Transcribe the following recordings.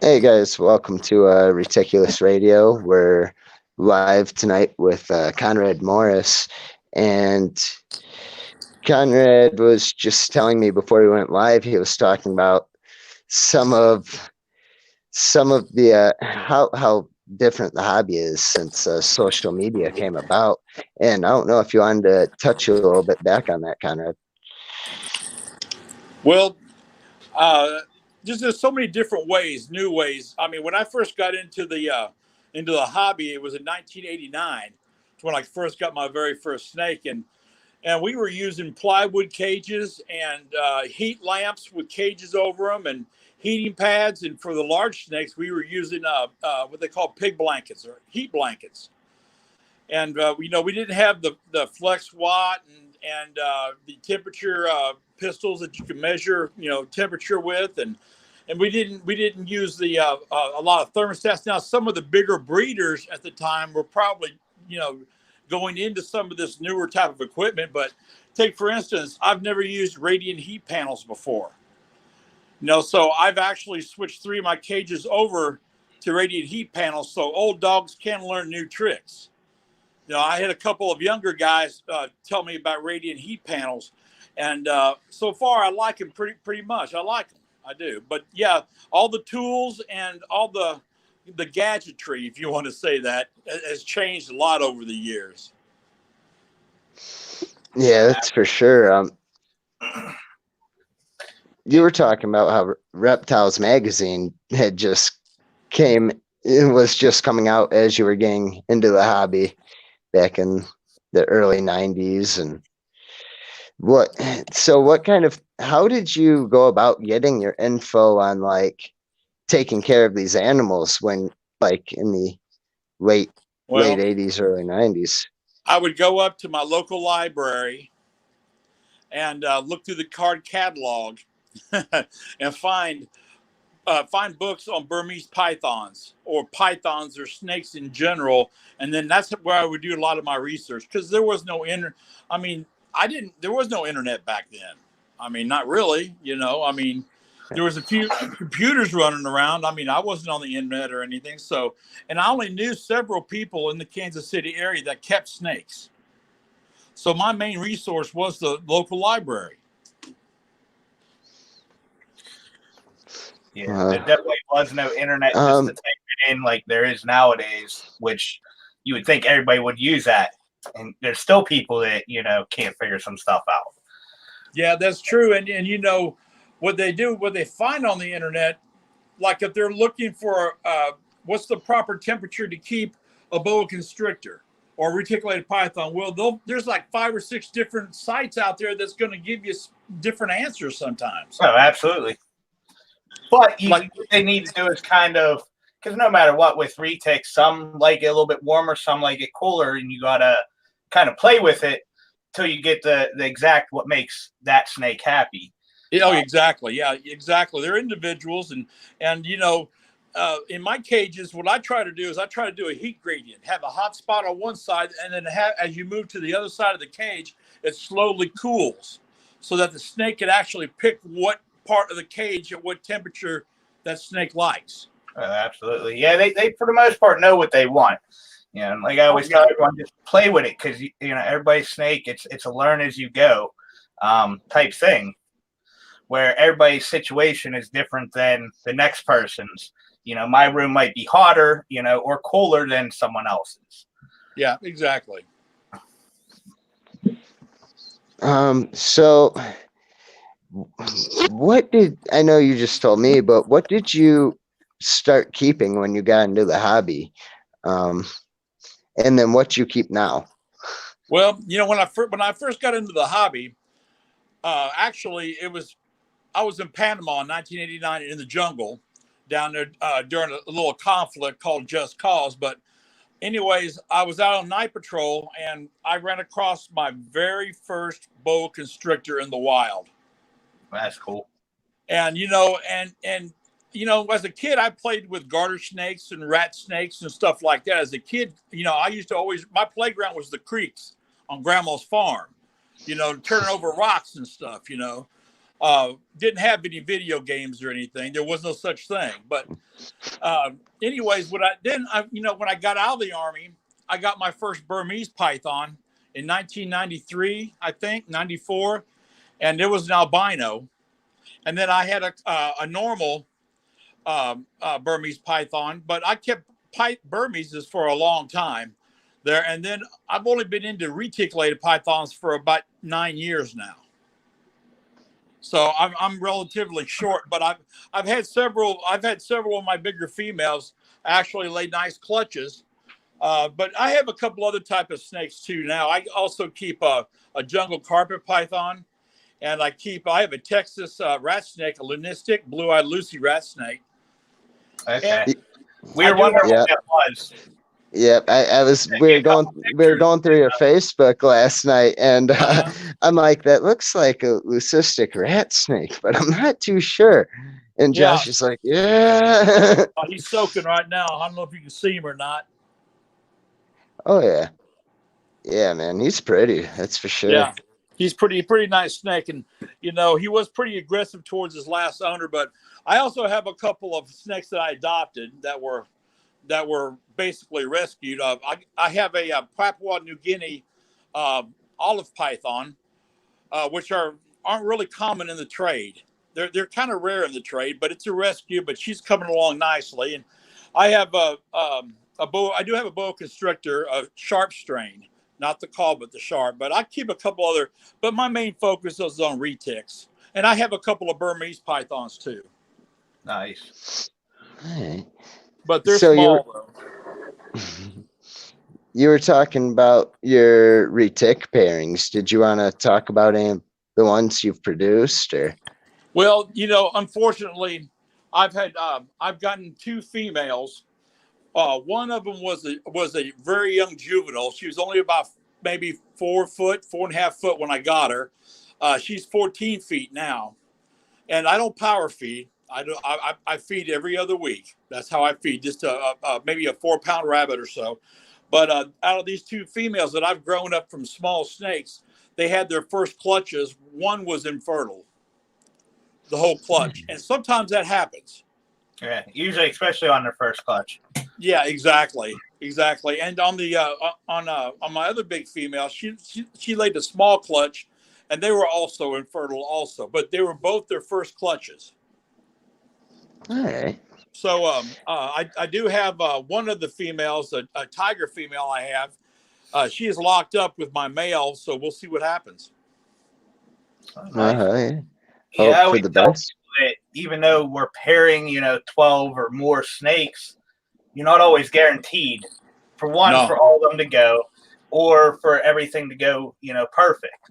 Hey guys, welcome to Reticulous Radio. We're live tonight with Conrad Morris, and Conrad was just telling me before we went live. He was talking about some of the how different the hobby is since social media came about. And I don't know if you wanted to touch a little bit back on that, Conrad. Well, uh, just there's so many different ways, new ways. I mean, when I first got into the hobby, it was in 1989. It's when I first got my very first snake, and we were using plywood cages and heat lamps with cages over them and heating pads. And for the large snakes, we were using what they call pig blankets or heat blankets. And we didn't have the flex watt and the temperature pistols that you can measure temperature with, and we didn't use the a lot of thermostats. Now some of the bigger breeders at the time were probably you know going into some of this newer type of equipment. But take for instance, I've never used radiant heat panels before. So I've actually switched three of my cages over to radiant heat panels so old dogs can learn new tricks. I had a couple of younger guys tell me about radiant heat panels, and so far I like them pretty much. I like them, I do. But yeah, all the tools and all the gadgetry, if you want to say that, has changed a lot over the years. Yeah, that's for sure. You were talking about how Reptiles magazine had just came it was just coming out as you were getting into the hobby back in the early 90s. And what what kind of how did you go about getting your info on like taking care of these animals when like in the late Well, 80s early 90s? I would go up to my local library and look through the card catalog and find books on Burmese pythons or pythons or snakes in general, and then that's where I would do a lot of my research because there was no inter. I mean, I didn't. There was no internet back then. I mean, not really. I mean, there was a few computers running around. I mean, I wasn't on the internet or anything. So, and I only knew several people in the Kansas City area that kept snakes. So my main resource was the local library. Yeah, there uh, definitely was no internet just to um type it in like there is nowadays, which you would think everybody would use that. And there's still people that, can't figure some stuff out. Yeah, that's true. And what they do, what they find on the internet, like if they're looking for what's the proper temperature to keep a boa constrictor or reticulated python, well, there's like 5 or 6 different sites out there that's going to give you different answers sometimes. Oh, absolutely. But Like, what they need to do is kind of, because no matter what with retics, some like it a little bit warmer, some like it cooler, and you got to kind of play with it till you get the exact what makes that snake happy. oh, exactly. Yeah, exactly. They're individuals, and in my cages, what I try to do is I try to do a heat gradient, have a hot spot on one side, and then as you move to the other side of the cage, it slowly cools, so that the snake can actually pick what part of the cage at what temperature that snake likes. Absolutely. Yeah, they for the most part know what they want. And like I Oh always tell yeah, everyone, just play with it because everybody's snake. It's a learn as you go type thing where everybody's situation is different than the next person's. My room might be hotter, or cooler than someone else's. yeah, exactly. So what did I know you just told me, but what did you start keeping when you got into the hobby? Um, and then what you keep now? Well, when I first got into the hobby, actually it was I was in Panama in 1989 in the jungle down there during a little conflict called Just Cause. But anyways, I was out on night patrol and I ran across my very first boa constrictor in the wild. That's cool. And as a kid, I played with garter snakes and rat snakes and stuff like that. As a kid, I used to always my playground was the creeks on Grandma's farm. Turning over rocks and stuff. didn't have any video games or anything. There was no such thing. But anyways, when I got out of the Army, I got my first Burmese python in 1993, I think, 94, and it was an albino. And then I had a normal Burmese python, but I kept Burmeses for a long time there. And then I've only been into reticulated pythons for about 9 years now. So I'm relatively short, but I've had several of my bigger females actually lay nice clutches. But I have a couple other type of snakes too now. I also keep a jungle carpet python, and I have a Texas rat snake, a lunistic blue-eyed Lucy rat snake. Okay. We were wondering what that was. Yep, we were going through your Facebook last night, and I'm like, that looks like a leucistic rat snake, but I'm not too sure. And Josh is like, yeah. He's soaking right now. I don't know if you can see him or not. Oh yeah, yeah, man, he's pretty. That's for sure. Yeah, he's pretty nice snake, and he was pretty aggressive towards his last owner. But I also have a couple of snakes that I adopted that were basically rescued. I have a Papua New Guinea olive python, which aren't really common in the trade. They're kind of rare in the trade, but it's a rescue. But she's coming along nicely. And I have I do have a boa constrictor, a sharp strain, not the call, but the sharp. But I keep a couple other. But my main focus is on retics, and I have a couple of Burmese pythons too. Nice. All right. But they're small though. You were talking about your retic pairings. Did you want to talk about the ones you've produced, or? Well, unfortunately, I've gotten 2 females. One of them was a very young juvenile. She was only about maybe 4.5 foot when I got her. She's 14 feet now, and I don't power feed. I feed every other week. That's how I feed, just maybe a 4-pound rabbit or so. But out of these 2 females that I've grown up from small snakes, they had their first clutches. One was infertile, the whole clutch, and sometimes that happens. Yeah, usually, especially on their first clutch. Yeah, exactly. And on the on my other big female, she laid a small clutch, and they were also infertile, also, but they were both their first clutches. All right. So I do have one of the females, a tiger female I have. She is locked up with my male, so we'll see what happens. Yeah. Yeah, Hope for the best. That even though we're pairing, 12 or more snakes, you're not always guaranteed for all of them to go, or for everything to go, perfect.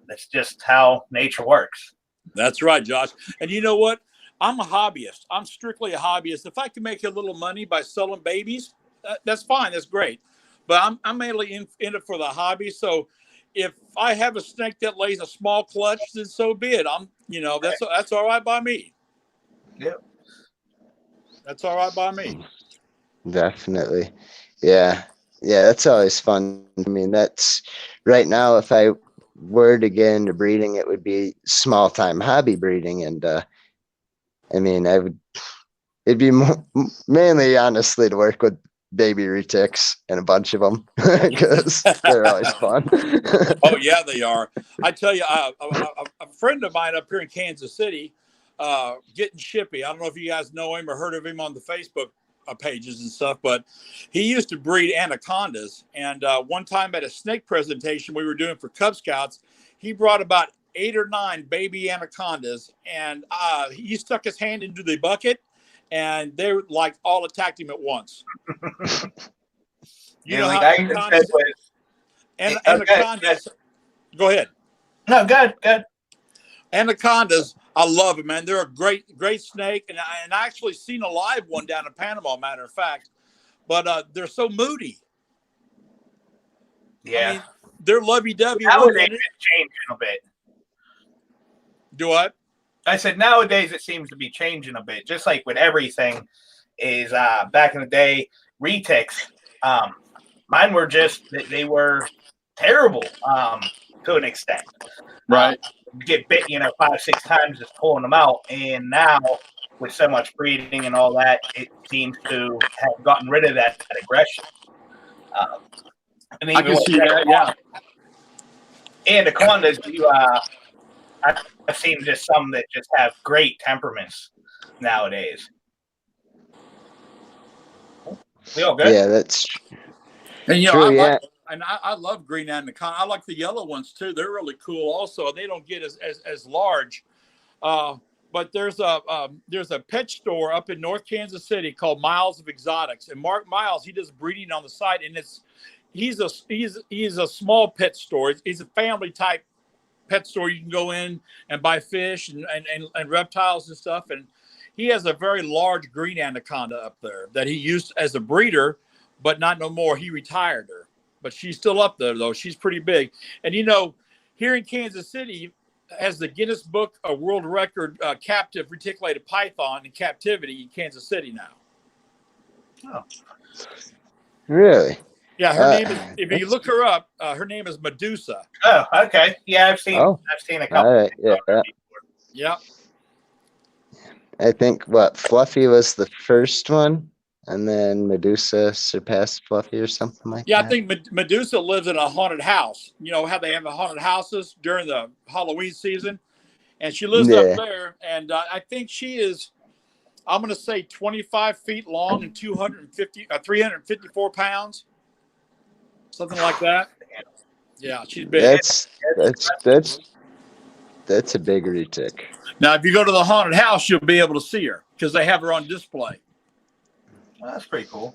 That's just how nature works. That's right, Josh. And you know what? I'm a hobbyist. I'm strictly a hobbyist. If I can make a little money by selling babies, that's fine. That's great. But I'm mainly in it for the hobby. So if I have a snake that lays a small clutch, then so be it. That's all right by me. Yep. That's all right by me. Definitely. Yeah. Yeah, that's always fun. I mean, that's right now, if I were to get into breeding, it would be small time hobby breeding. And I mean, it'd be mainly, honestly, to work with baby retics and a bunch of them because they're always fun. Oh yeah, they are. I tell you, a friend of mine up here in Kansas City, Getting Shippy. I don't know if you guys know him or heard of him on the Facebook pages and stuff, but he used to breed anacondas. And one time at a snake presentation we were doing for Cub Scouts, he brought about 8 or 9 baby anacondas, and he stuck his hand into the bucket, and they like all attacked him at once. You know how anacondas. Go ahead. No, good. Anacondas, I love them, man. They're a great snake, and I actually seen a live one down in Panama, matter of fact. But they're so moody. Yeah, I mean, they're lovey-dovey. Nowadays it's changing a bit. Do what? I said nowadays it seems to be changing a bit, just like with everything. Is back in the day, retics. Mine were they were terrible to an extent. Right. get bit, 5-6 times just pulling them out. And now with so much breeding and all that, it seems to have gotten rid of that aggression. And I can see that, yeah. Anacondas, I've seen just some that just have great temperaments nowadays. We all good? Yeah, that's And true. I love green anaconda. I like the yellow ones too. They're really cool. Also, they don't get as large. But there's a pet store up in North Kansas City called Miles of Exotics, and Mark Miles, he does breeding on the site, and he's a small pet store. He's a family type pet store. You can go in and buy fish and reptiles and stuff, and he has a very large green anaconda up there that he used as a breeder, but not no more. He retired her, but she's still up there though. She's pretty big. And here in Kansas City has the Guinness Book of World Record captive reticulated python in captivity in Kansas City now. Oh, really? Yeah, her name is. If you look her up, her name is Medusa. Oh, okay. Yeah, I've seen a couple. All right, yeah. Yeah. I think Fluffy was the first one, and then Medusa surpassed Fluffy or something like that. Yeah, I think Medusa lives in a haunted house. You know how they have the haunted houses during the Halloween season? And she lives up there. And I think she is, I'm going to say 25 feet long and 354 pounds. Something like that. Yeah, she's big. That's a big retic. Now, if you go to the haunted house, you'll be able to see her because they have her on display. Well, that's pretty cool.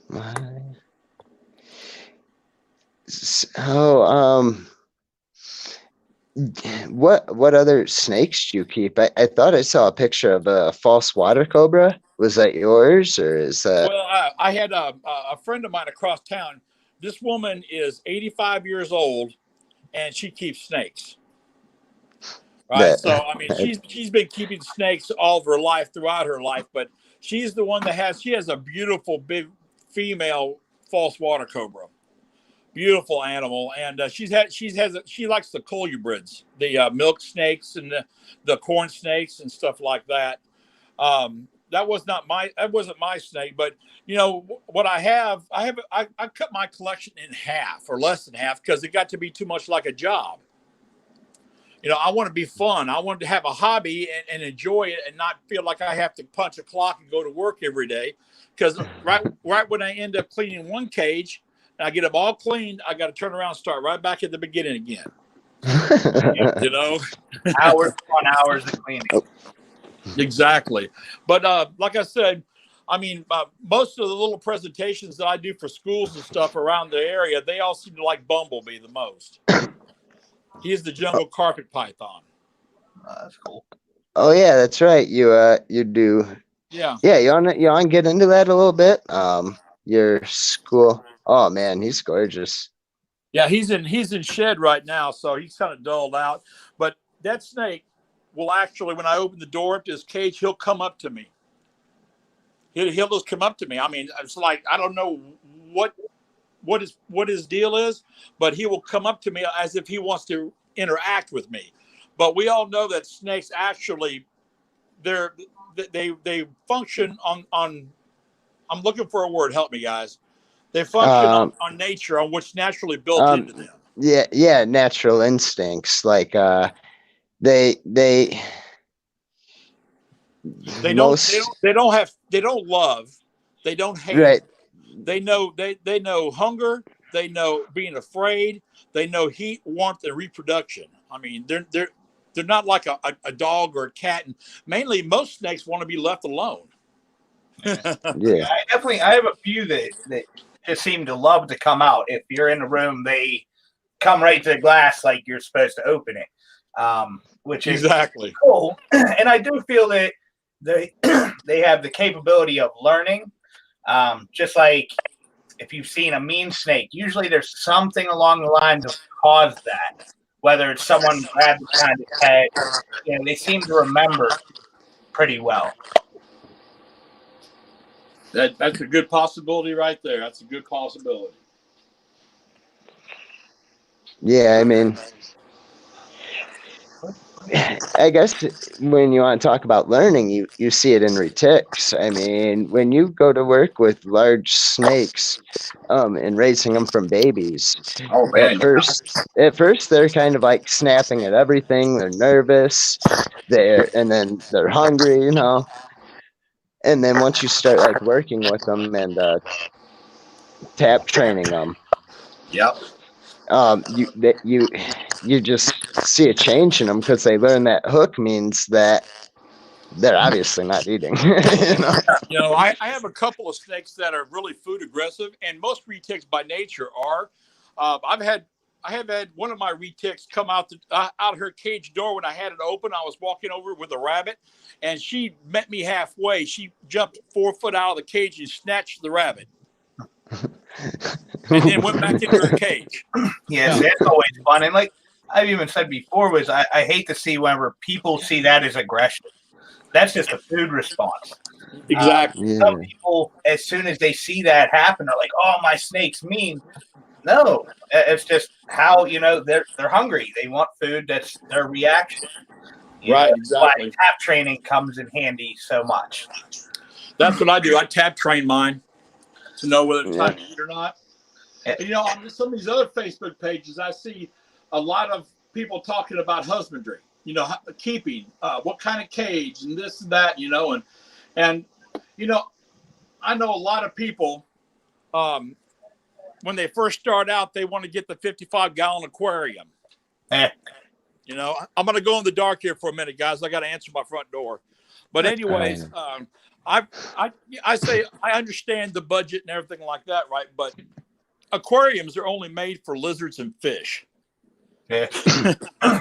So, what other snakes do you keep? I thought I saw a picture of a false water cobra. Was that yours, or is that? Well, I had a friend of mine across town. This woman is 85 years old, and she keeps snakes. Right. So, I mean, she's been keeping snakes all of her life, throughout her life, but she's the one that has a beautiful big female false water cobra. Beautiful animal. And she likes the colubrids, the milk snakes and the corn snakes and stuff like that. That wasn't my snake, but what I cut my collection in half or less than half because it got to be too much like a job. I want to be fun. I want to have a hobby and enjoy it and not feel like I have to punch a clock and go to work every day. Because right when I end up cleaning one cage and I get them all cleaned, I got to turn around and start right back at the beginning again. Hours upon hours of cleaning. Exactly. But like I said, I mean, most of the little presentations that I do for schools and stuff around the area, they all seem to like Bumblebee the most. He's the jungle carpet python. That's cool. Oh yeah, that's right. You do. Yeah. Yeah, you want to get into that a little bit? Your school. Oh man, he's gorgeous. Yeah, he's in shed right now, so he's kind of dulled out. But that snake will actually, when I open the door to his cage, he'll come up to me. He'll just come up to me. I mean, it's like I don't know what his deal is, but he will come up to me as if he wants to interact with me. But we all know that snakes actually, they function on I'm looking for a word. Help me, guys. They function on nature, on what's naturally built into them. Yeah, natural instincts. Like they don't love, they don't hate. Right. They know hunger, they know being afraid, they know heat, warmth, and reproduction. I mean, they're not like a dog or a cat, and mainly most snakes want to be left alone. Yeah. I have a few that just seem to love to come out. If you're in the room, they come right to the glass like you're supposed to open it, which is exactly cool. And I do feel that they have the capability of learning. Just like if you've seen a mean snake, usually there's something along the lines of cause that. Whether it's someone grabbed the kind of head, they seem to remember pretty well. That's a good possibility right there. That's a good possibility. Yeah, I mean, I guess when you want to talk about learning, you see it in retics. I mean, when you go to work with large snakes, and raising them from babies, Oh at man, first they're kind of like snapping at everything. They're nervous, and then they're hungry, and then once you start like working with them and tap training them, yep. you just see a change in them because they learn that hook means that they're obviously not eating. You know, I have a couple of snakes that are really food aggressive, and most retics by nature are. I have had one of my retics come out her cage door when I had it open. I was walking over with a rabbit, and she met me halfway. She jumped 4 foot out of the cage and snatched the rabbit, and then went back into her cage. Yeah, that's always fun. And like I've even said before, was I hate to see whenever people see that as aggression. That's just a food response. Exactly. Yeah. Some people, as soon as they see that happen, are like, "Oh, my snake's mean." No, it's just how they're hungry. They want food. That's their reaction. Right, That's why exactly. tap training comes in handy so much. That's what I do. I tap train mine to know whether it's Yeah. time to eat or not. And, on some of these other Facebook pages, I see a lot of people talking about husbandry. Keeping, what kind of cage, and this and that. And I know a lot of people. When they first start out, they want to get the 55-gallon aquarium. Eh. I'm going to go in the dark here for a minute, guys. I got to answer my front door. But anyways, I say I understand the budget and everything like that, right? But aquariums are only made for lizards and fish. Yeah.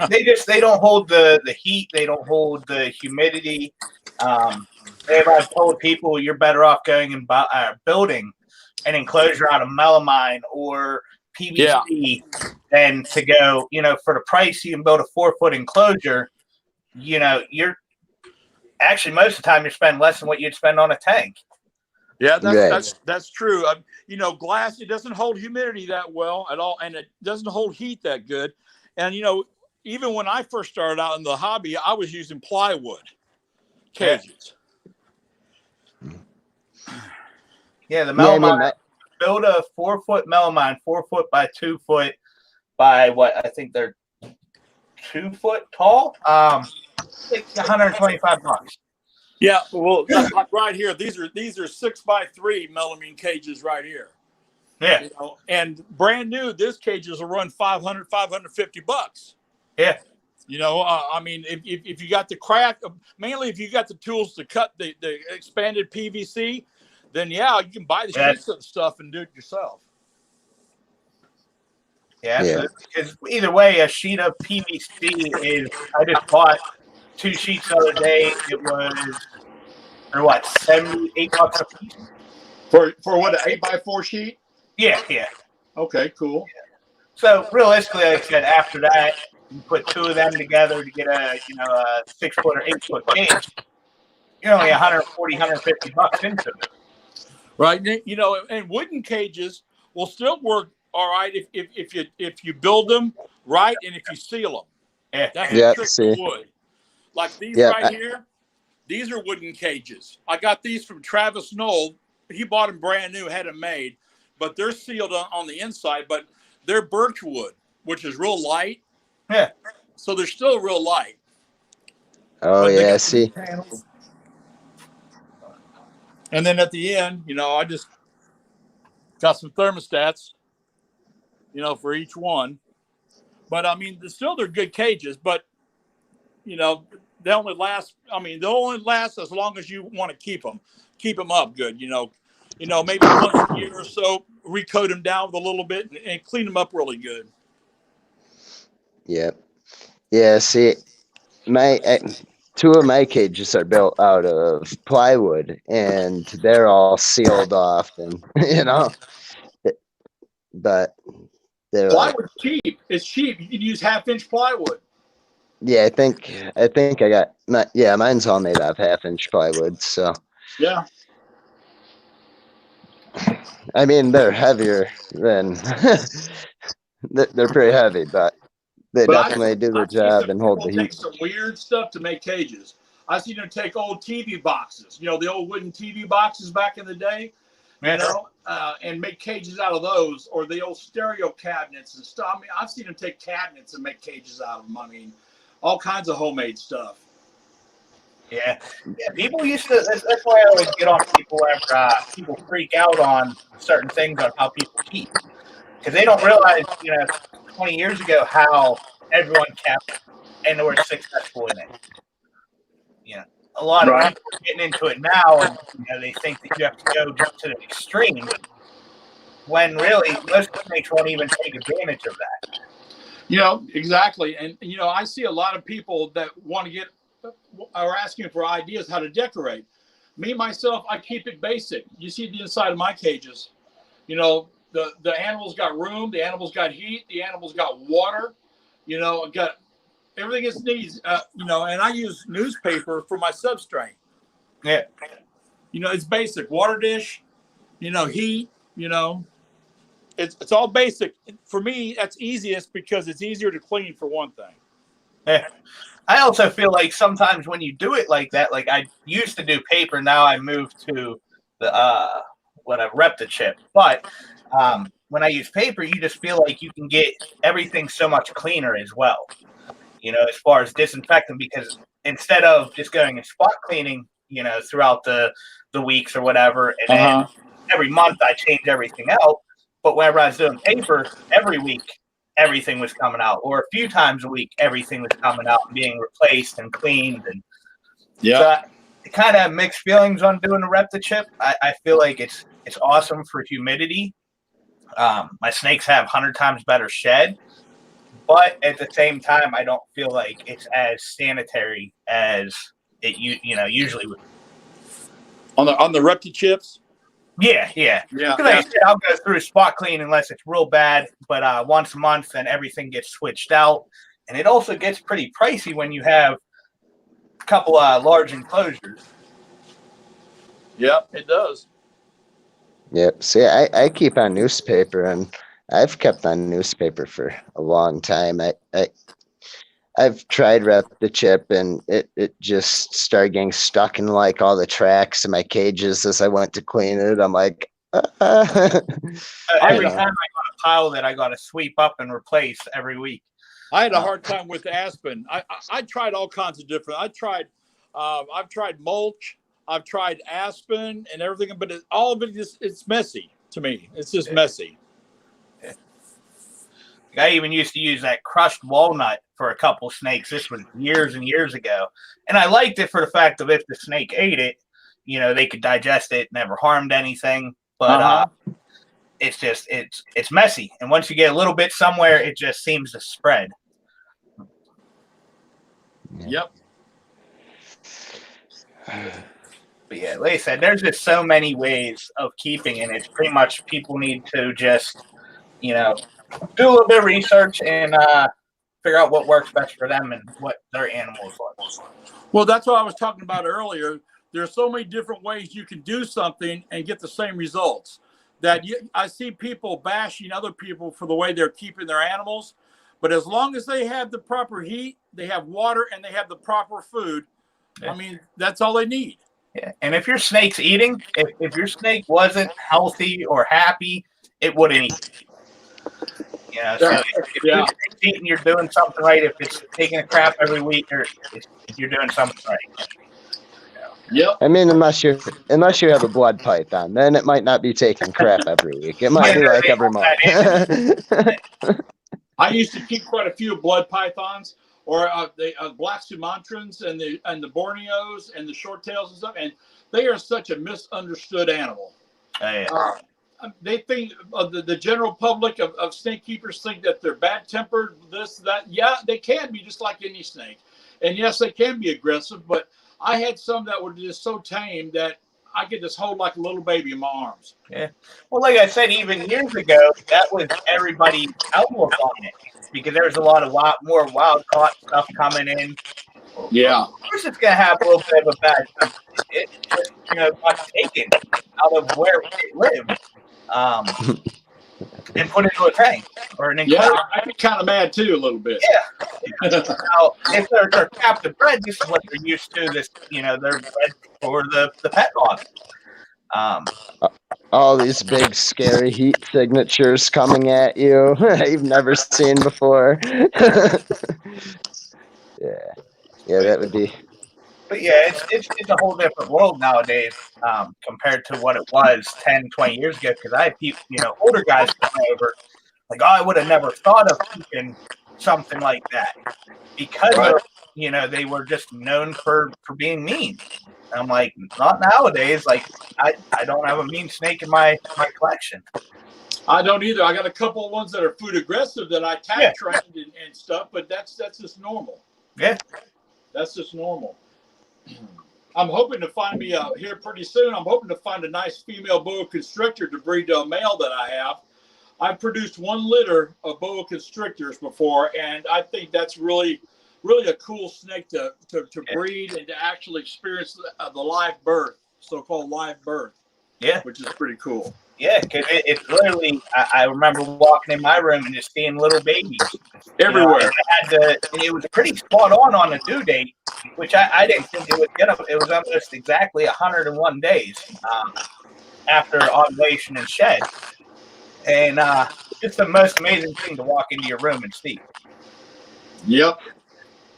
they don't hold the heat. They don't hold the humidity. I've told people you're better off going and building an enclosure out of melamine or PVC than to go, for the price you can build a 4-foot enclosure. You're actually most of the time you're spending less than what you'd spend on a tank. Yeah, that's true. Glass, it doesn't hold humidity that well at all, and it doesn't hold heat that good. And even when I first started out in the hobby, I was using plywood cages. Yeah, the melamine. Build a 4-foot melamine, 4 foot by 2 foot by what I think they're 2 foot tall. It's $125. Yeah, well, like right here, these are 6x3 melamine cages right here. Yeah, and brand new, this cages will run $550. Yeah. I mean, if you got the crack, mainly if you got the tools to cut the expanded PVC, then you can buy the sheets of stuff and do it yourself. Yeah. Because either way, a sheet of PVC is. I just bought 2 sheets the other day. It was for what, $78 a piece. For what, an 8x4 sheet? Yeah. Okay, cool. Yeah. So realistically, like I said, after that, you put 2 of them together to get a 6-foot or 8-foot cage. You're only $140, $150 into it. Right, and wooden cages will still work all right if you build them right and if you seal them. Yeah, that's the trick to wood. Like these here, these are wooden cages. I got these from Travis Knoll. He bought them brand new, had them made, but they're sealed on the inside. But they're birch wood, which is real light. Yeah, so they're still real light. Oh yeah, see. And then at the end, I just got some thermostats, for each one. But I mean, they're good cages, but they only last. I mean, they'll only last as long as you want to keep them up good. Maybe once a year or so, recoat them down with a little bit and clean them up really good. Yep. Yeah. See, 2 of my cages are built out of plywood, and they're all sealed off, and but they're plywood's cheap. It's cheap. You can use 1/2-inch plywood. Yeah, I think I got mine's all made out of 1/2-inch plywood. So yeah, I mean they're heavier than they're pretty heavy, but They But definitely do the I've seen job some and hold people the take heat. some weird stuff to make cages. I've seen them take old TV boxes, the old wooden TV boxes back in the day, and make cages out of those, or the old stereo cabinets and stuff. I mean, I've seen them take cabinets and make cages out of them. I mean, all kinds of homemade stuff. Yeah, people used to. That's why I always get on people whenever people freak out on certain things on how people keep, because they don't realize, 20 years ago how everyone kept and were successful in it. A lot of people are getting into it now, and they think that you have to go just to the extreme, when really most snakes won't even take advantage of that. Exactly. And I see a lot of people that want to get are asking for ideas how to decorate. Me myself, I keep it basic. You see the inside of my cages. The animals got room, the animals got heat, the animals got water. Got everything it needs. And I use newspaper for my substrate. Yeah. It's basic. Water dish. Heat. It's all basic. For me, that's easiest because it's easier to clean, for one thing. Yeah. I also feel like sometimes when you do it like that, like I used to do paper, now I moved to the Reptichip. But when I use paper, you just feel like you can get everything so much cleaner as well. As far as disinfecting, because instead of just going and spot cleaning, throughout the weeks or whatever, and then every month I change everything out. But whenever I was doing paper, every week everything was coming out, or a few times a week everything was coming out and being replaced and cleaned. And so I kind of mixed feelings on doing the Reptichip. I feel like it's awesome for humidity. My snakes have 100 times better shed, but at the same time, I don't feel like it's as sanitary as it usually would. On the Reptichips. Yeah. Because like I said, I'll go through a spot clean unless it's real bad, but once a month, then everything gets switched out, and it also gets pretty pricey when you have a couple large enclosures. Yep, it does. Yep. See, I keep on newspaper, and I've kept on newspaper for a long time. I've tried Reptichip, and it just started getting stuck in like all the tracks in my cages as I went to clean it. I'm like, every time I got a pile that I got to sweep up and replace every week. I had a hard time with Aspen. I tried all kinds of different. I've tried mulch. I've tried Aspen and everything, but all of it it's messy to me. It's just messy. I even used to use that crushed walnut for a couple snakes. This was years and years ago. And I liked it for the fact of if the snake ate it, they could digest it, never harmed anything. But it's just, it's messy. And once you get a little bit somewhere, it just seems to spread. Yep. But yeah, like I said, there's just so many ways of keeping, and it's pretty much people need to just, do a little bit of research and figure out what works best for them and what their animals like. Well, that's what I was talking about earlier. There's so many different ways you can do something and get the same results. I see people bashing other people for the way they're keeping their animals, but as long as they have the proper heat, they have water, and they have the proper food, I mean, that's all they need. Yeah. And if your snake's eating, if your snake wasn't healthy or happy, it wouldn't eat. So if your snake's eating, you're doing something right. If it's taking a crap every week, you're doing something right. Yep. I mean, unless you have a blood python, then it might not be taking crap every week. It might be like every month. I used to keep quite a few blood pythons, or the black Sumatrans and the Borneos and the short tails and stuff, and they are such a misunderstood animal. They think the general public of snake keepers think that they're bad tempered, this, that. Yeah, they can be just like any snake, and yes, they can be aggressive. But I had some that were just so tame that I could just hold like a little baby in my arms. Yeah. Well, like I said, even years ago, that was everybody's outlook on it, because there's a lot of more wild caught stuff coming in. Yeah. Of course, it's gonna have a little bit of a bad time. It just got taken out of where it lived. and put it into a tank or an enclosure. Yeah, I'd be kind of mad too a little bit. Yeah. Now, if they're captive bred, this is what they're used to. This, they're bred for the pet market. All these big scary heat signatures coming at you you've never seen before. Yeah, that would be. But yeah, it's a whole different world nowadays compared to what it was 10, 20 years ago. Because I have people, older guys come over, like, oh, I would have never thought of keeping something like that because of, they were just known for being mean. And I'm like, not nowadays. Like, I don't have a mean snake in my collection. I don't either. I got a couple of ones that are food aggressive that I tag trained and stuff, but that's just normal. Yeah, that's just normal. I'm hoping to find me here pretty soon. I'm hoping to find a nice female boa constrictor to breed to a male that I have. I've produced one litter of boa constrictors before, and I think that's really a cool snake to breed and to actually experience the live birth, so-called live birth. Yeah, which is pretty cool. Yeah, because it's literally, I remember walking in my room and just seeing little babies everywhere. And it was pretty spot on the due date, which I didn't think it would get up. It was almost exactly 101 days after ovulation and shed. And it's the most amazing thing to walk into your room and see. Yep.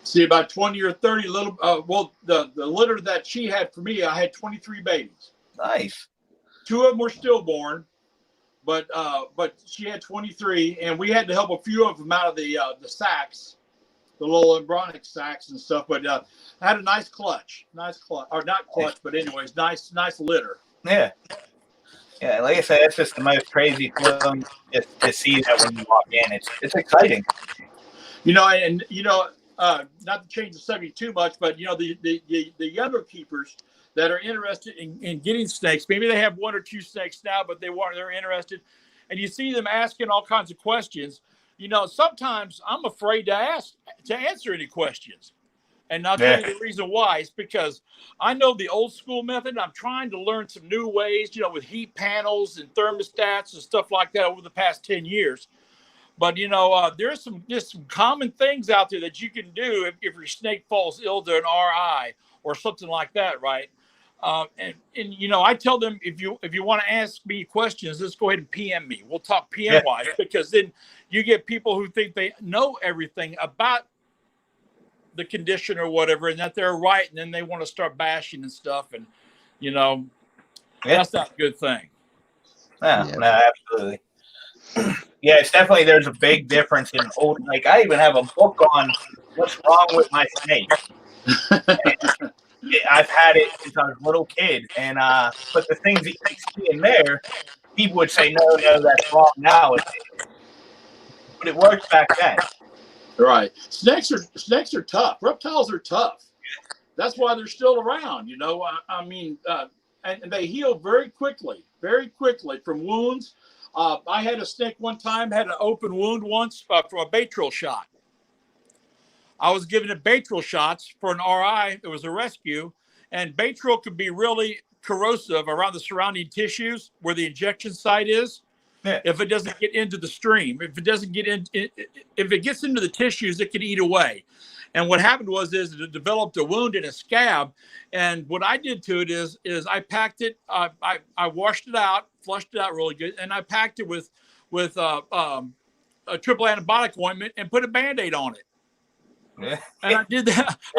See, about 20 or 30 little, the litter that she had for me, I had 23 babies. Nice. 2 of them were stillborn, but she had 23, and we had to help a few of them out of the sacks, the little embryonic sacks and stuff. But I had a nice clutch, or not clutch, but anyways, nice litter. Yeah, yeah. Like I said, it's just the most crazy feeling to see that when you walk in. It's exciting. Not to change the subject too much, but the younger keepers that are interested in getting snakes. Maybe they have 1 or 2 snakes now, but they're interested. And you see them asking all kinds of questions. Sometimes I'm afraid to answer any questions. And I'll tell you the reason why. It's because I know the old school method. I'm trying to learn some new ways, with heat panels and thermostats and stuff like that over the past 10 years. But, there's some common things out there that you can do if your snake falls ill to an RI or something like that, right? And I tell them, if you want to ask me questions, just go ahead and PM me. We'll talk PM wise, because then you get people who think they know everything about the condition or whatever, and that they're right, and then they want to start bashing and stuff, and that's not a good thing. No, absolutely. Yeah, it's definitely, there's a big difference in old. Like, I even have a book on what's wrong with my snake. I've had it since I was a little kid, and but the things that you see in there, people would say, no, that's wrong now. But it worked back then. Right. Snakes are tough. Reptiles are tough. That's why they're still around. And they heal very quickly from wounds. I had a snake one time, had an open wound once from a Baytril shot. I was given it Baytril shots for an RI. It was a rescue. And Baytril could be really corrosive around the surrounding tissues where the injection site is. Yeah. If it doesn't get into the stream, if it gets into the tissues, it can eat away. And what happened was it developed a wound in a scab. And what I did to it is I packed it. I washed it out, flushed it out really good, and I packed it with a triple antibiotic ointment and put a Band-Aid on it. Yeah. And I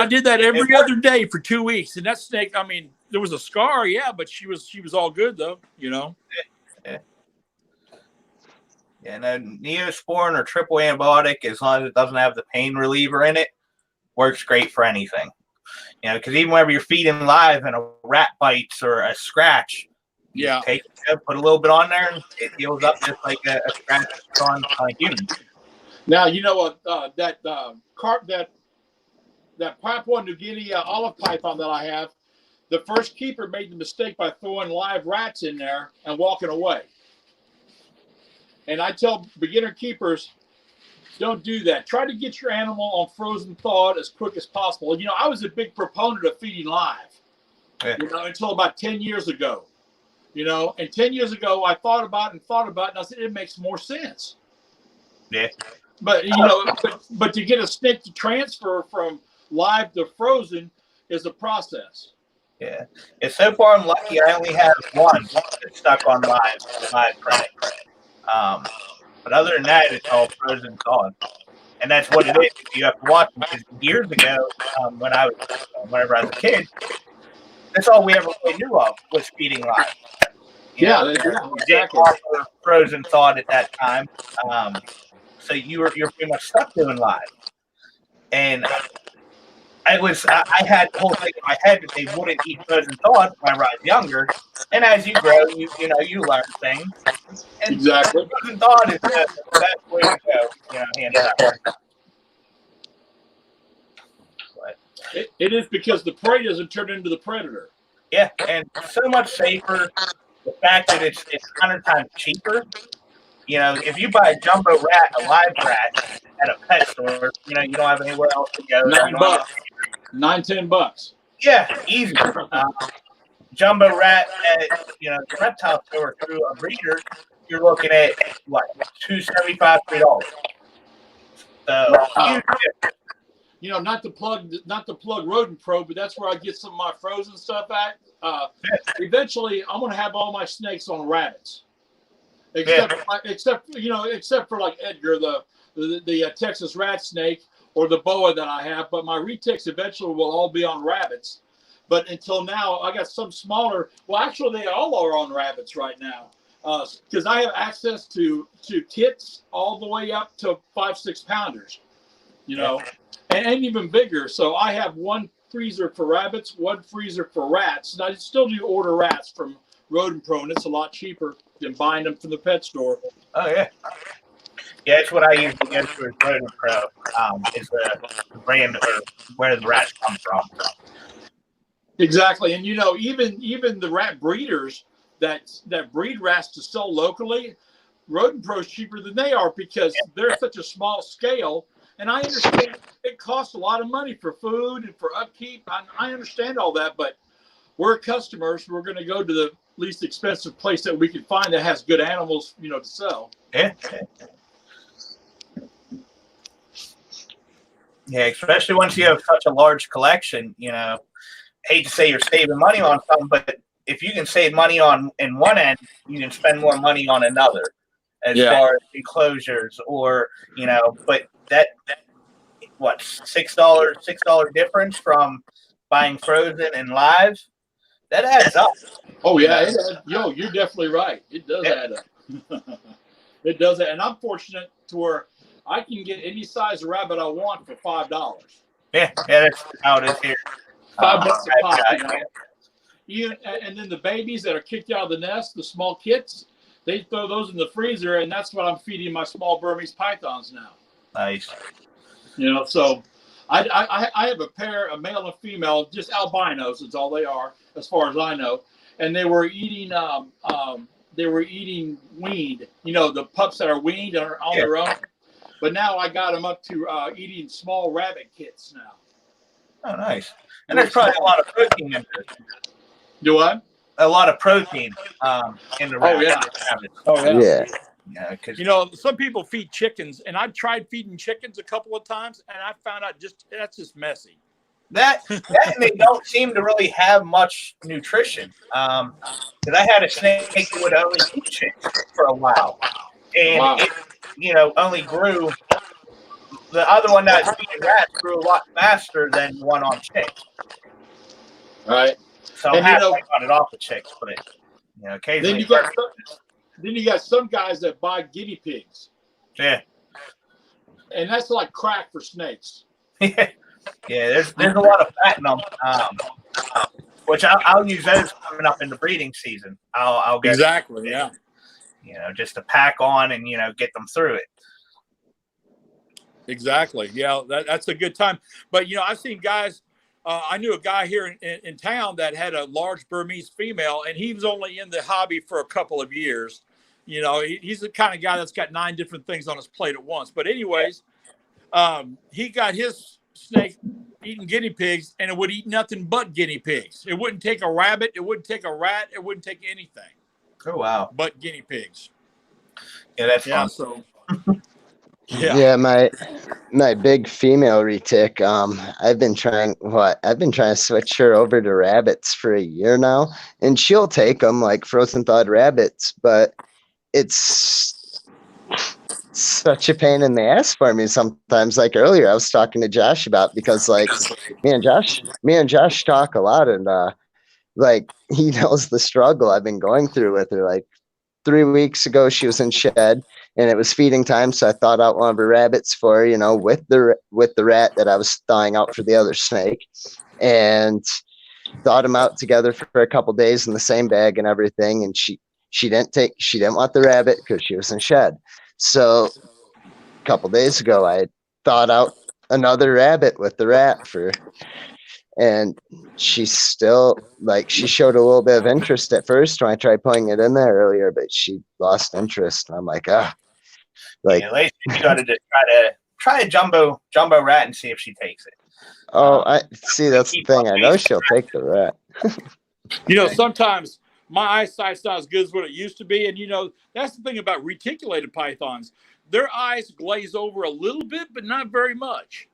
did that every other day for 2 weeks. And that snake, there was a scar, but she was all good though, Yeah. Yeah, no, Neosporin or triple antibiotic, as long as it doesn't have the pain reliever in it, works great for anything. Because even whenever you're feeding live and a rat bites or a scratch, put a little bit on there and it heals up just like a scratch on a human. Now, that Papua New Guinea olive python that I have, the first keeper made the mistake by throwing live rats in there and walking away. And I tell beginner keepers, don't do that. Try to get your animal on frozen thawed as quick as possible. I was a big proponent of feeding live, until about 10 years ago. you know. And 10 years ago, I thought about it, and I said it makes more sense. Yeah. But you know, but to get a snake to transfer from live to frozen is a process. Yeah. And so far, I'm lucky. I only have one that's stuck on live prey. But other than that, it's all frozen thawed. And that's what it is. You have to watch it, because years ago, whenever I was a kid, that's all we ever really knew of was feeding live. Yeah, exactly. Frozen thawed at that time. So you're pretty much stuck doing live. And I had the whole thing in my head that they wouldn't eat frozen thawed whenever I was younger. And as you grow, you learn things. And exactly. Frozen thawed is the best way to go, hands down. It is, because the prey doesn't turn into the predator. Yeah, and so much safer. The fact that it's 100 times cheaper. If you buy a jumbo rat, a live rat at a pet store, you don't have anywhere else to go. $9, $10. Yeah, easy. Jumbo rat at the reptile store through a breeder, you're looking at what, $2.75, $3. So not to plug Rodent Pro, but that's where I get some of my frozen stuff at. Eventually, I'm going to have all my snakes on rabbits, except for like Edgar, the Texas rat snake, or the boa that I have. But my retics eventually will all be on rabbits. But until now, I got some smaller. Well, actually, they all are on rabbits right now, because I have access to kits all the way up to 5-6 pounders. And even bigger. So I have one freezer for rabbits, one freezer for rats. And I still do order rats from Rodent Pro, and it's a lot cheaper than buying them from the pet store. Oh, yeah. Yeah, it's what I usually go to is Rodent Pro, is the brand or where the rats come from. Exactly. And, even the rat breeders that breed rats to sell locally, Rodent Pro is cheaper than they are, because they're such a small scale. And I understand it costs a lot of money for food and for upkeep. I understand all that, but we're customers. We're going to go to the least expensive place that we can find that has good animals, to sell. Yeah. Yeah, especially once you have such a large collection, hate to say you're saving money on something, but if you can save money in one end, you can spend more money on another, as far as enclosures or, but that what, $6 difference from buying frozen and live, that adds up. Oh yeah, you're definitely right. It does add up. It does, and I'm fortunate to where I can get any size rabbit I want for $5. Yeah, that's how it is here. $5 a pop. And then the babies that are kicked out of the nest, the small kits, they throw those in the freezer, and that's what I'm feeding my small Burmese pythons now. Nice. So I have a pair, a male and female, just albinos is all they are, as far as I know. And they were eating weaned, the pups that are weaned are on their own. But now I got them up to eating small rabbit kits now. Oh, nice. And there's probably a lot of protein in this. Do what? A lot of protein in the rabbit. Oh, yeah. Yeah, because some people feed chickens, and I've tried feeding chickens a couple of times, and I found out that's just messy. That and they don't seem to really have much nutrition. Because I had a snake that would only eat chicks for a while, and it only grew. The other one that was feeding rats grew a lot faster than one on chicks. Right. So I'm happy I got it off the chicks, but occasionally. Then you got some guys that buy guinea pigs. Yeah. And that's like crack for snakes. Yeah, there's a lot of fat in them, which I'll use those coming up in the breeding season. I'll get exactly, yeah. Just to pack on and get them through it. Exactly, yeah. That's a good time. But I've seen guys. I knew a guy here in town that had a large Burmese female, and he was only in the hobby for a couple of years. He's the kind of guy that's got 9 different things on his plate at once. But anyways, he got his snake eating guinea pigs, and it would eat nothing but guinea pigs. It wouldn't take a rabbit. It wouldn't take a rat. It wouldn't take anything. Oh wow. but guinea pigs. Yeah, that's Yeah. fun. So yeah. Yeah, my big female retic. I've been trying to switch her over to rabbits for a year now, and she'll take them like frozen thawed rabbits, but it's such a pain in the ass for me sometimes. Like earlier, I was talking to Josh about because like me and Josh talk a lot, and like he knows the struggle I've been going through with her. Like 3 weeks ago, she was in shed, and it was feeding time, so I thawed out one of her rabbits for her, with the rat that I was thawing out for the other snake, and thawed them out together for a couple days in the same bag and everything. And she didn't want the rabbit because she was in shed. So a couple days ago, I thawed out another rabbit with the rat for, and she still she showed a little bit of interest at first when I tried putting it in there earlier, but she lost interest. And I'm like, like, yeah, Lacey, you got to just try a jumbo rat and see if she takes it. I see. That's the thing. I know she'll take the rat. Sometimes my eyesight's not as good as what it used to be, and that's the thing about reticulated pythons. Their eyes glaze over a little bit, but not very much.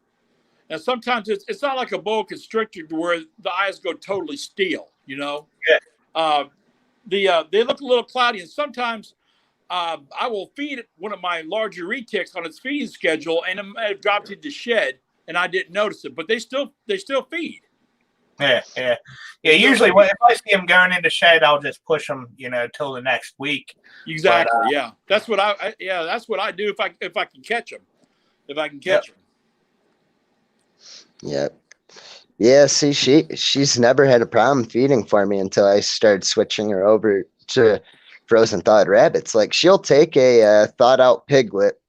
And sometimes it's not like a boa constrictor where the eyes go totally steel. Yeah. They look a little cloudy, and sometimes I will feed one of my larger retics on its feeding schedule, and it dropped into shed, and I didn't notice it. But they still feed. Yeah. Usually, if I see them going into shed, I'll just push them, till the next week. Exactly. But, yeah, that's what I do if I can catch them. If I can catch them. Yep. Yeah, see, she's never had a problem feeding for me until I started switching her over to frozen thawed rabbits. Like she'll take a thawed out piglet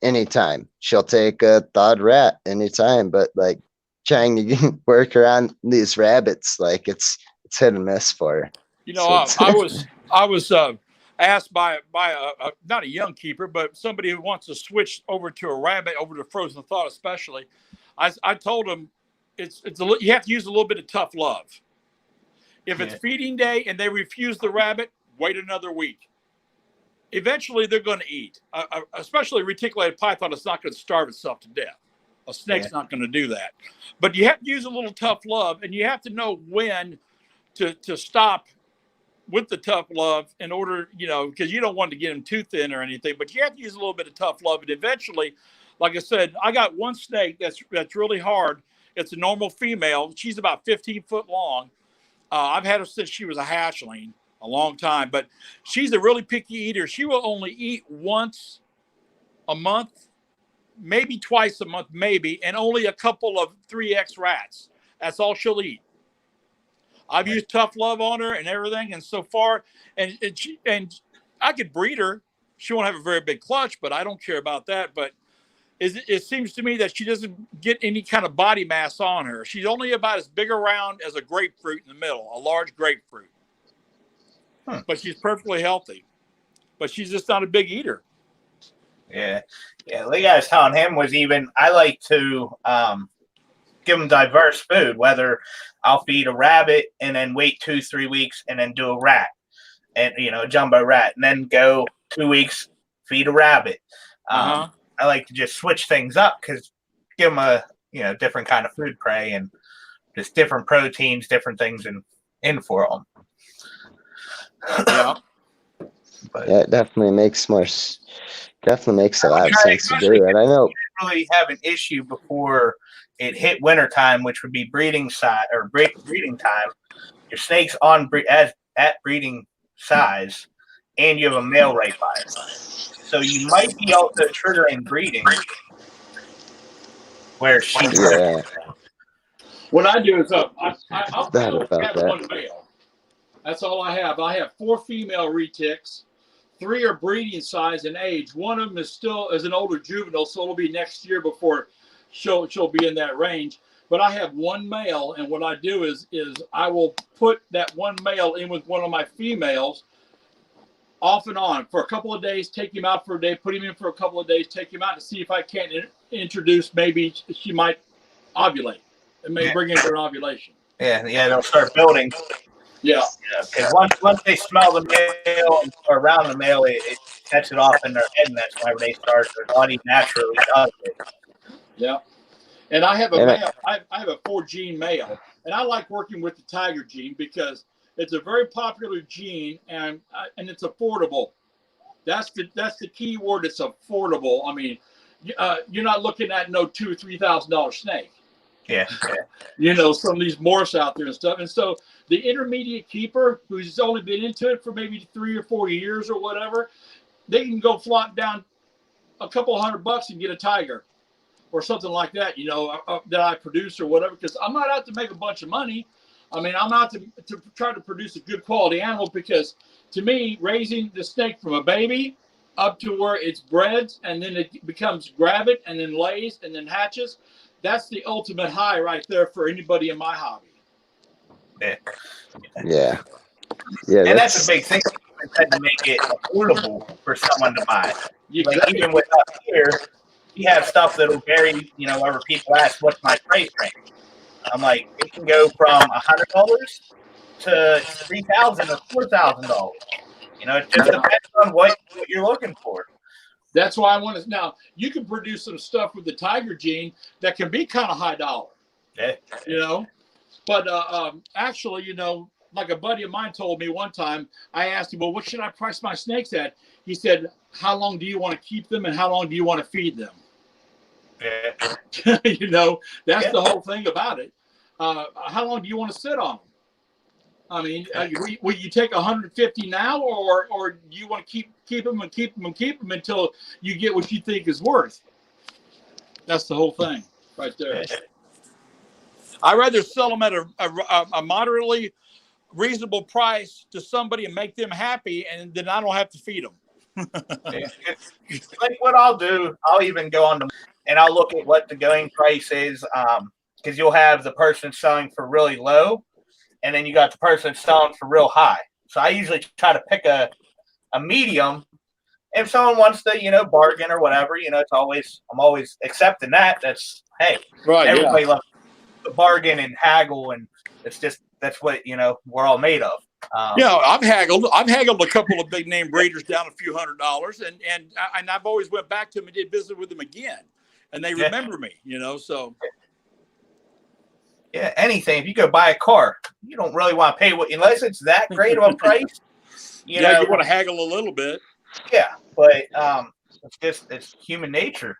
anytime. She'll take a thawed rat anytime, but like trying to work around these rabbits, like it's hit and miss for her. I was asked by a not a young keeper, but somebody who wants to switch over to a rabbit, over to frozen thawed especially. I told him you have to use a little bit of tough love. If it's feeding day and they refuse the rabbit, wait another week. Eventually, they're going to eat. Especially reticulated python, it's not going to starve itself to death. A snake's not going to do that. But you have to use a little tough love, and you have to know when to stop with the tough love in order, because you don't want to get them too thin or anything. But you have to use a little bit of tough love, and eventually, like I said, I got one snake that's really hard. It's a normal female. She's about 15 foot long. I've had her since she was a hatchling, a long time. But she's a really picky eater. She will only eat once a month, maybe twice a month, and only a couple of 3X rats. That's all she'll eat. I've used tough love on her and everything, and so far, and I could breed her. She won't have a very big clutch, but I don't care about that. But it seems to me that she doesn't get any kind of body mass on her. She's only about as big around as a grapefruit in the middle, a large grapefruit. But she's perfectly healthy. But she's just not a big eater. Yeah. Like I was telling him I like to give them diverse food, whether I'll feed a rabbit and then wait 2-3 weeks and then do a rat and, a jumbo rat, and then go 2 weeks, feed a rabbit. I like to just switch things up because give them a different kind of food prey and just different proteins, different things in for them. Yeah. But it definitely makes a lot of sense to do that. I know. Really have an issue before it hit wintertime, which would be breeding time. Your snake's at breeding size, and you have a male right by it. So you might be also triggering breeding where she's What I do is I'll have one male. That's all I have. I have 4 female retics. 3 are breeding size and age. One of them is an older juvenile, so it'll be next year before she'll be in that range. But I have 1 male, and what I do is I will put that 1 male in with one of my females off and on for a couple of days, take him out for a day, put him in for a couple of days, take him out to see if I can't introduce, maybe she might ovulate. It may bring in her ovulation. Yeah, they'll start building. Yeah. Because once they smell the male or around the male, it sets it off in their head, and that's whenever they start, their body naturally does it. Yeah. And I have a And male. I have a 4-gene male, and I like working with the tiger gene because it's a very popular gene, and it's affordable. That's the key word. It's affordable. I mean, you're not looking at no $2,000 or $3,000 snake. Yeah. You know, some of these morphs out there and stuff. And so the intermediate keeper who's only been into it for maybe 3 or 4 years or whatever, they can go flop down a couple $100 and get a tiger or something like that, you know, that I produce or whatever, because I'm not out to make a bunch of money. I mean, I'm out to try to produce a good quality animal, because to me, raising the snake from a baby up to where it's bred and then it becomes gravid and then lays and then hatches, that's the ultimate high right there for anybody in my hobby. Yeah. And that's a big thing. We had to make it affordable for someone to buy. Like even with us here, we have stuff that'll vary. You know, whenever people ask, "What's my price range?" I'm like, it can go from $100 to $3,000 or $4,000. You know, it just depends on what you're looking for. That's why I want to. Now, you can produce some stuff with the tiger gene that can be kind of high dollar. Yeah. You know, but actually, you know, like a buddy of mine told me one time, I asked him, well, what should I price my snakes at? He said, how long do you want to keep them and how long do you want to feed them? Yeah. You know, that's the whole thing about it. How long do you want to sit on them? I mean, will you take 150 now, or do you want to keep them until you get what you think is worth? That's the whole thing right there. I'd rather sell them at a moderately reasonable price to somebody and make them happy, and then I don't have to feed them. It's like what I'll do, I'll even go on and I'll look at what the going price is, because you'll have the person selling for really low, and then you got the person selling for real high. So I usually try to pick a medium. If someone wants to, you know, bargain or whatever, you know, I'm always accepting that. That's, hey, right? Everybody loves the bargain and haggle, and that's what, you know, we're all made of. Yeah, I've haggled a couple of big name breeders down a few $100s, and I've always went back to them and did business with them again, and they remember me, you know. So yeah, anything. If you go buy a car, you don't really want to pay unless it's that great of a price. You know, you want to haggle a little bit. Yeah, but it's human nature.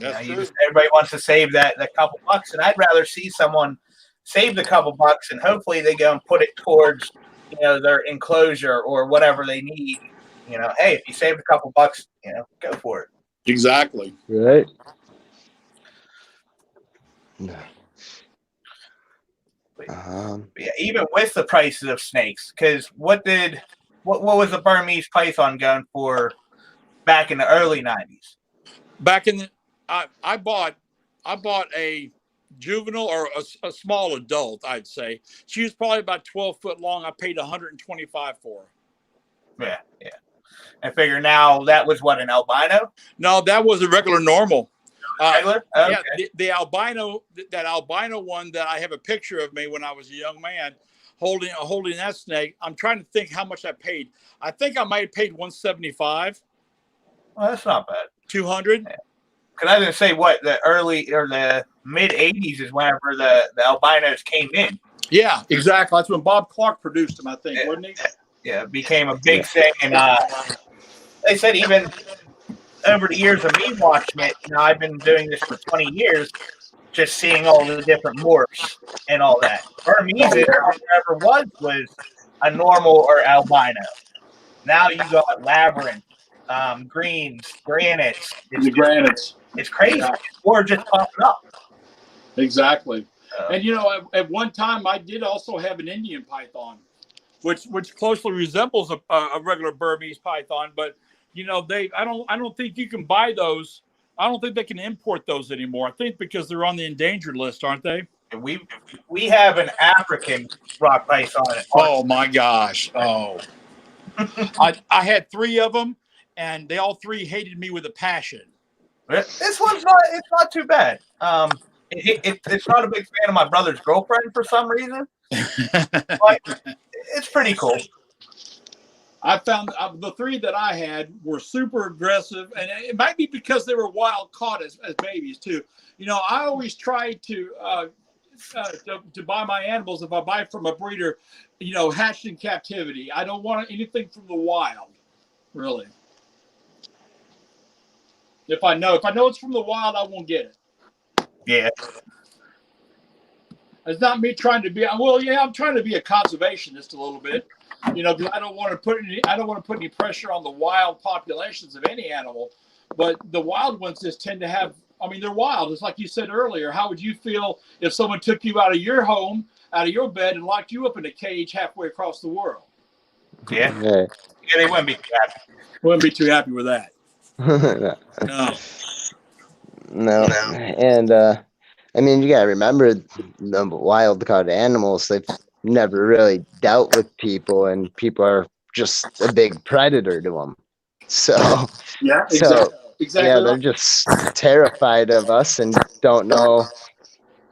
That's true. Everybody wants to save that couple bucks, and I'd rather see someone save the couple bucks and hopefully they go and put it towards, you know, their enclosure or whatever they need. You know, hey, if you saved a couple bucks, you know, go for it. Exactly. Right. Yeah, even with the prices of snakes, because what was the Burmese python going for back in the early 90s? Back in the, I bought a juvenile or a small adult, I'd say. She was probably about 12 foot long. I paid $125 for her. Yeah. I figure now that was what, an albino? No, that was a regular normal. Regular? Okay. Yeah, the albino, that albino one that I have a picture of me when I was a young man holding that snake. I'm trying to think how much I paid. I think I might have paid $175. Well, that's not bad. 200. Yeah. Because I was going to say what the early or the mid 80s is whenever the albinos came in. Yeah, exactly. That's when Bob Clark produced them, I think, wasn't he? Yeah, it became a big thing. And they said even over the years of me watching it, you know, I've been doing this for 20 years, just seeing all the different morphs and all that. Burmese, whatever was a normal or albino. Now you got labyrinth, greens, granites. Granites. It's crazy. Yeah. Or just popping up. Exactly. And, you know, at one time I did also have an Indian python, which closely resembles a regular Burmese python. But, you know, I don't think you can buy those. I don't think they can import those anymore. I think because they're on the endangered list, aren't they? We have an African rock python. Oh, my gosh. Oh. I had 3 of them, and they all 3 hated me with a passion. This one's it's not too bad. It's not a big fan of my brother's girlfriend for some reason, but it's pretty cool. I found the 3 that I had were super aggressive, and it might be because they were wild caught as babies too. You know, I always try to buy my animals, if I buy from a breeder, you know, hatched in captivity. I don't want anything from the wild, really. If I know it's from the wild, I won't get it. Yeah. It's not me trying to be. Well, yeah, I'm trying to be a conservationist a little bit, you know, because I don't want to put any pressure on the wild populations of any animal. But the wild ones just tend to have. I mean, they're wild. It's like you said earlier. How would you feel if someone took you out of your home, out of your bed, and locked you up in a cage halfway across the world? Yeah. Yeah, they wouldn't be too happy. Wouldn't be too happy with that. No. And I mean, you gotta remember the wild caught animals, they've never really dealt with people, and people are just a big predator to them. So yeah, exactly. Yeah, they're just terrified of us and don't know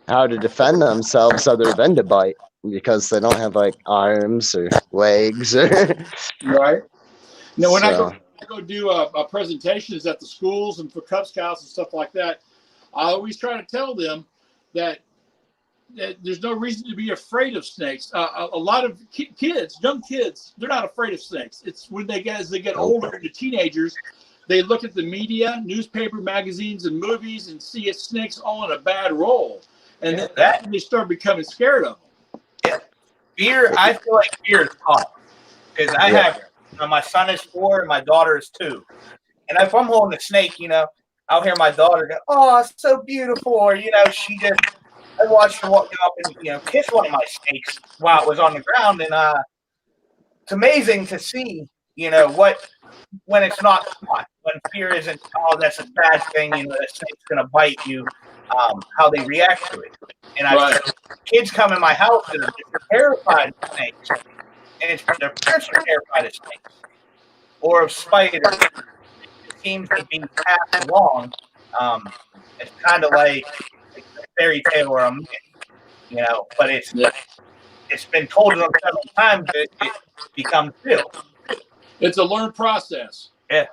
how to defend themselves other than to bite, because they don't have like arms or legs or right. Now, when I go do presentations at the schools and for Cub Scouts and stuff like that, I always try to tell them that there's no reason to be afraid of snakes. A lot of young kids, they're not afraid of snakes. It's when as they get older into teenagers, they look at the media, newspaper, magazines, and movies and see snakes all in a bad role. And then that's when they start becoming scared of them. Yeah. Fear, I feel like fear is taught. Because I have, my son is 4 and my daughter is 2. And if I'm holding a snake, you know, I'll hear my daughter go, "Oh, it's so beautiful." Or, you know, I watched her walk up and, you know, kiss one of my snakes while it was on the ground. And it's amazing to see, you know, when it's not taught, when fear isn't, "Oh, that's a bad thing, you know, that snake's going to bite you," how they react to it. And kids come in my house and they're terrified of snakes. And their parents are terrified of snakes or of spiders. It seems to be passed along. It's kind of like a fairy tale or a myth, you know, but it's been told to them several times that it becomes real. It's a learned process. Yeah.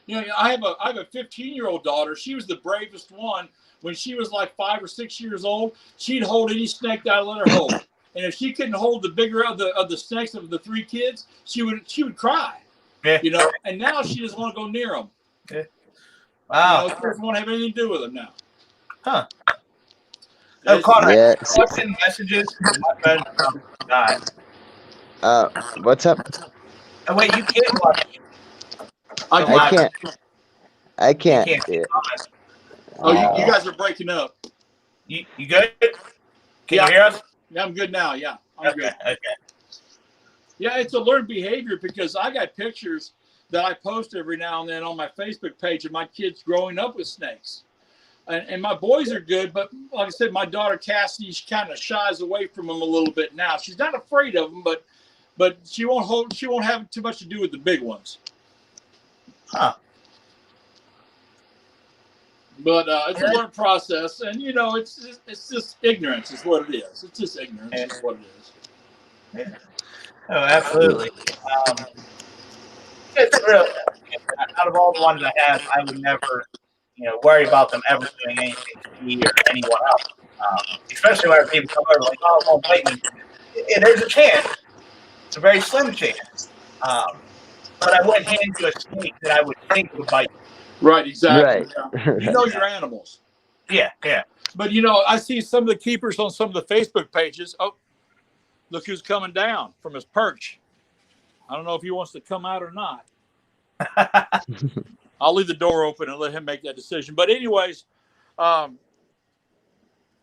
You know, I have a 15-year-old daughter. She was the bravest one. When she was like 5 or 6 years old, she'd hold any snake that I let her hold. And if she couldn't hold the bigger of the snakes of the 3 kids, she would cry. Yeah. You know, and now she doesn't want to go near them. Yeah. Wow. You know, she doesn't want to have anything to do with them now. Huh. No, Connor, question messages. My friend died. What's up? Oh, wait, you can't watch. I can't. Oh, you guys are breaking up. You good? Can you hear us? Yeah, I'm good now. Yeah, I'm good. Okay. Yeah, it's a learned behavior because I got pictures that I post every now and then on my Facebook page of my kids growing up with snakes. And my boys are good, but like I said, my daughter Cassidy, she kind of shies away from them a little bit now. She's not afraid of them, but she won't have too much to do with the big ones. Huh. But it's a learned process, and you know, it's just ignorance is what it is. It's just ignorance is what it is. Yeah. Oh, absolutely. It's real. Out of all the ones I have, I would never, you know, worry about them ever doing anything to me or anyone else. Especially when people come over like, "Oh, it won't bite me." There's a chance. It's a very slim chance. But I wouldn't hand you a snake that I would think would bite you. Right, exactly. Right. You know your animals. Yeah. But, you know, I see some of the keepers on some of the Facebook pages. Oh, look who's coming down from his perch. I don't know if he wants to come out or not. I'll leave the door open and let him make that decision. But anyways,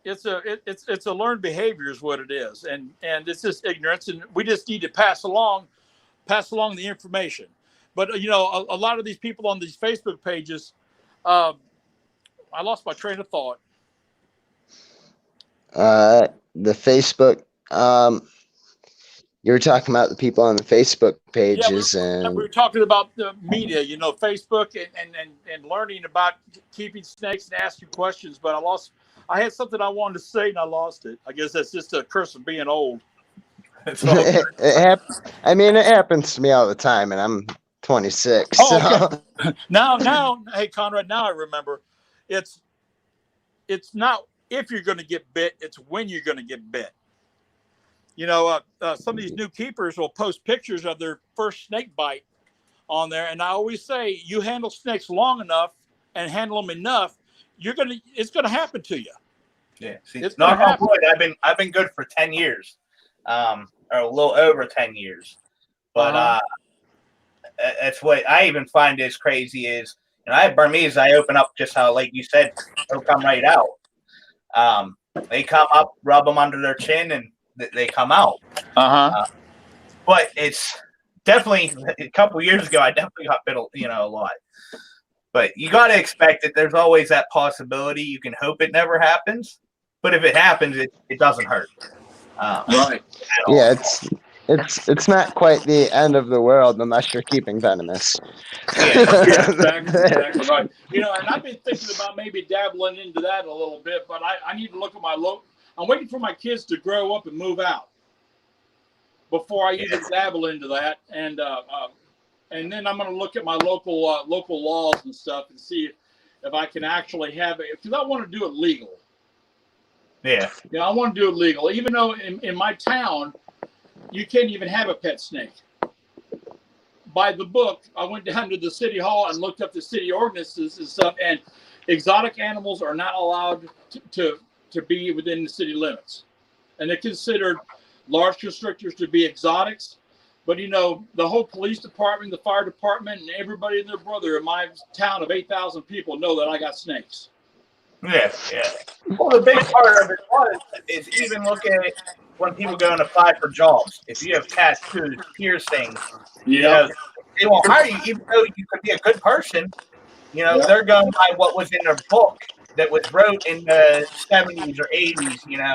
it's a learned behavior is what it is. And it's just ignorance. And we just need to pass along the information. But, you know, a lot of these people on these Facebook pages, I lost my train of thought. The Facebook, you were talking about the people on the Facebook pages. We were talking about the media, you know, Facebook and learning about keeping snakes and asking questions. But I had something I wanted to say and I lost it. I guess that's just a curse of being old. It's all good. I mean, it happens to me all the time, and I'm 26. Oh, So. okay. Now, hey Conrad, now I remember. It's not if you're going to get bit; it's when you're going to get bit. You know, some of these new keepers will post pictures of their first snake bite on there, and I always say, you handle snakes long enough and handle them enough, it's gonna happen to you. Yeah, see, It's knock gonna on happen. wood. I've been good for 10 years, or a little over 10 years. But that's what I even find is crazy is, I have Burmese. I open up just how, like you said, they'll come right out. They come up, rub them under their chin, and they come out. But it's definitely a couple years ago. I definitely got bit, a lot. But you got to expect it. There's always that possibility. You can hope it never happens, but if it happens, it doesn't hurt. Right. Yeah, it's not quite the end of the world unless you're keeping venomous. Yeah, exactly right. You know, and I've been thinking about maybe dabbling into that a little bit, but I need to look at my I'm waiting for my kids to grow up and move out before I even dabble into that, and then I'm going to look at my local laws and stuff and see if I can actually have it, because I want to do it legal. Yeah. You know, I want to do it legal, even though in my town you can't even have a pet snake. By the book, I went down to the city hall and looked up the city ordinances and stuff, and exotic animals are not allowed to be within the city limits, and they're considered large constrictors to be exotics. But, you know, the whole police department, the fire department, and everybody and their brother in my town of 8,000 people know that I got snakes. Yeah, yeah. Well, the big part of it is even looking at it when people go and apply for jobs. If you have tattoos, piercings, they won't hire you, even though you could be a good person. You know, they're going by what was in their book that was wrote in the 70s or 80s,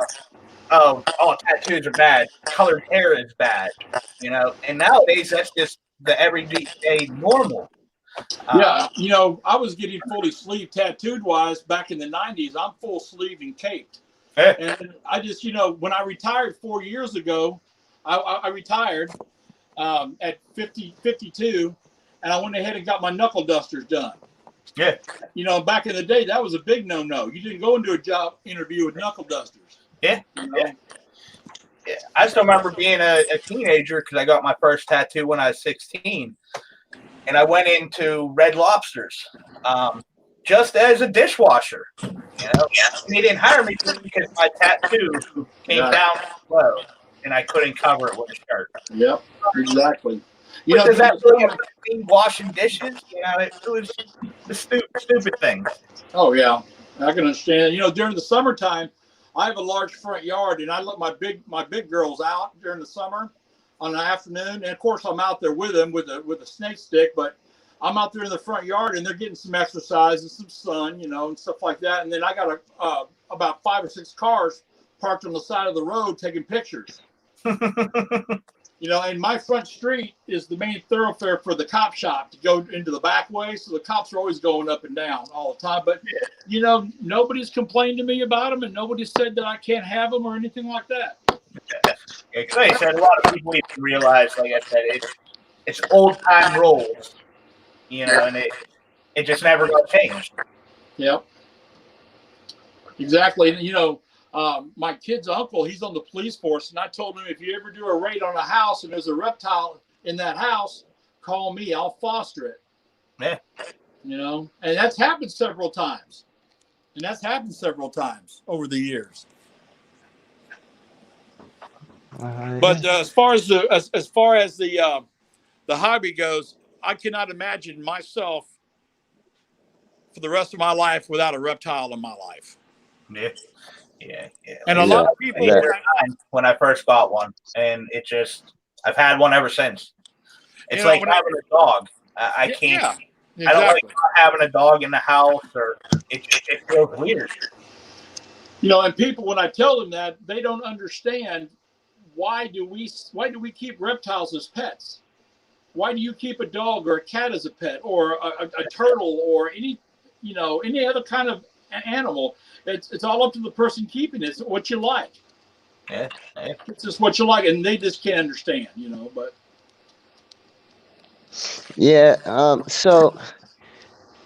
oh, tattoos are bad. Colored hair is bad, And nowadays, that's just the everyday normal. You know, I was getting fully sleeve tattooed wise back in the 90s. I'm full sleeve and caped. And I just, when I retired 4 years ago, I retired at 52, and I went ahead and got my knuckle dusters done. Yeah. You know, back in the day, that was a big no-no. You didn't go into a job interview with knuckle dusters. Yeah. Yeah. I still remember being a teenager because I got my first tattoo when I was 16. And I went into Red Lobster's just as a dishwasher. They didn't hire me because my tattoo came down low and I couldn't cover it with a shirt. Yep, exactly. Does that really affect washing dishes? It was the stupid thing. Oh, yeah. I can understand. During the summertime, I have a large front yard, and I let my big girls out during the summer on an afternoon. And of course, I'm out there with them with a snake stick, but I'm out there in the front yard, and they're getting some exercise and some sun, and stuff like that. And then I got about 5 or 6 cars parked on the side of the road taking pictures. And my front street is the main thoroughfare for the cop shop to go into the back way. So the cops are always going up and down all the time. But, nobody's complained to me about them, and nobody said that I can't have them or anything like that. Because like I said, a lot of people need to realize, like I said, it's old time rules, and it just never got changed. Yep. Exactly. My kid's uncle, he's on the police force, and I told him, if you ever do a raid on a house and there's a reptile in that house, call me. I'll foster it. Yeah. And that's happened several times. Over the years. But as far as the hobby goes, I cannot imagine myself for the rest of my life without a reptile in my life. Yeah. Yeah. And a lot of people, when I first got one, and I've had one ever since. It's like having a dog. I can't. Yeah, exactly. I don't like having a dog in the house, or it feels weird. And people, when I tell them that, they don't understand why do we keep reptiles as pets? Why do you keep a dog or a cat as a pet, or a turtle, or any other kind of animal. It's all up to the person keeping it. It's what you like. Yeah. It's just what you like, and they just can't understand, But Yeah. So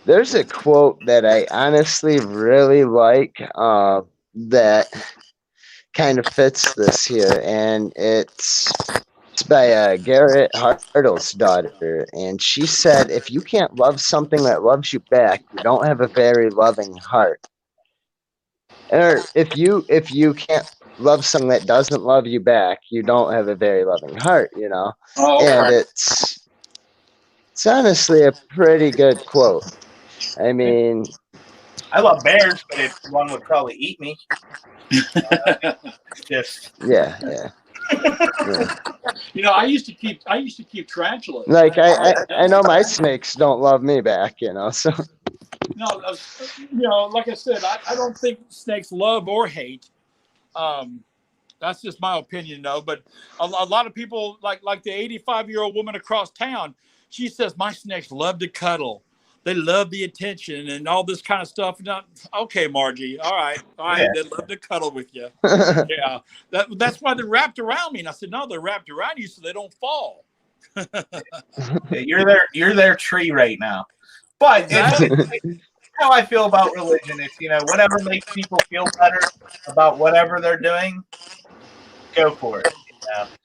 there's a quote that I honestly really like that kind of fits this here, and it's by Garrett Hartle's daughter, and she said, "If you can't love something that loves you back, you don't have a very loving heart." Or if you can't love something that doesn't love you back, you don't have a very loving heart, And it's honestly a pretty good quote. I mean, I love bears, but if one would probably eat me. It's just yeah. I used to keep tarantulas. Like I know my snakes don't love me back, So No, like I said, I don't think snakes love or hate. That's just my opinion, though. But a lot of people, like the 85-year-old woman across town, she says my snakes love to cuddle. They love the attention and all this kind of stuff. Now, okay, Margie, all right, yeah. They love to cuddle with you. Yeah, that's why they're wrapped around me. And I said, no, they're wrapped around you so they don't fall. You're their tree right now. But it's how I feel about religion. If whatever makes people feel better about whatever they're doing, go for it.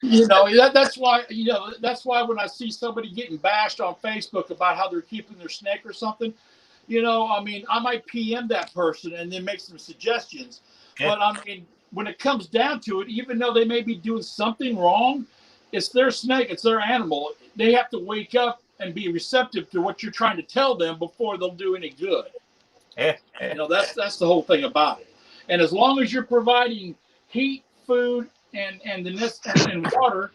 That's why when I see somebody getting bashed on Facebook about how they're keeping their snake or something, I might PM that person and then make some suggestions. Yeah. But when it comes down to it, even though they may be doing something wrong, it's their snake, it's their animal. They have to wake up and be receptive to what you're trying to tell them before they'll do any good. Yeah. That's the whole thing about it. And as long as you're providing heat, food, and water,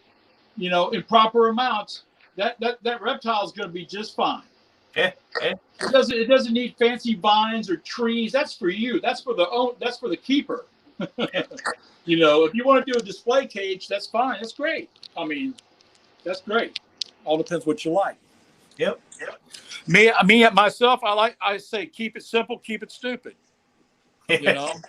in proper amounts, that reptile is going to be just fine. Yeah. It doesn't need fancy vines or trees. That's for you. That's for the keeper. If you want to do a display cage, that's fine. That's great. That's great. All depends what you like. Yep. Me myself, I say keep it simple, keep it stupid. That's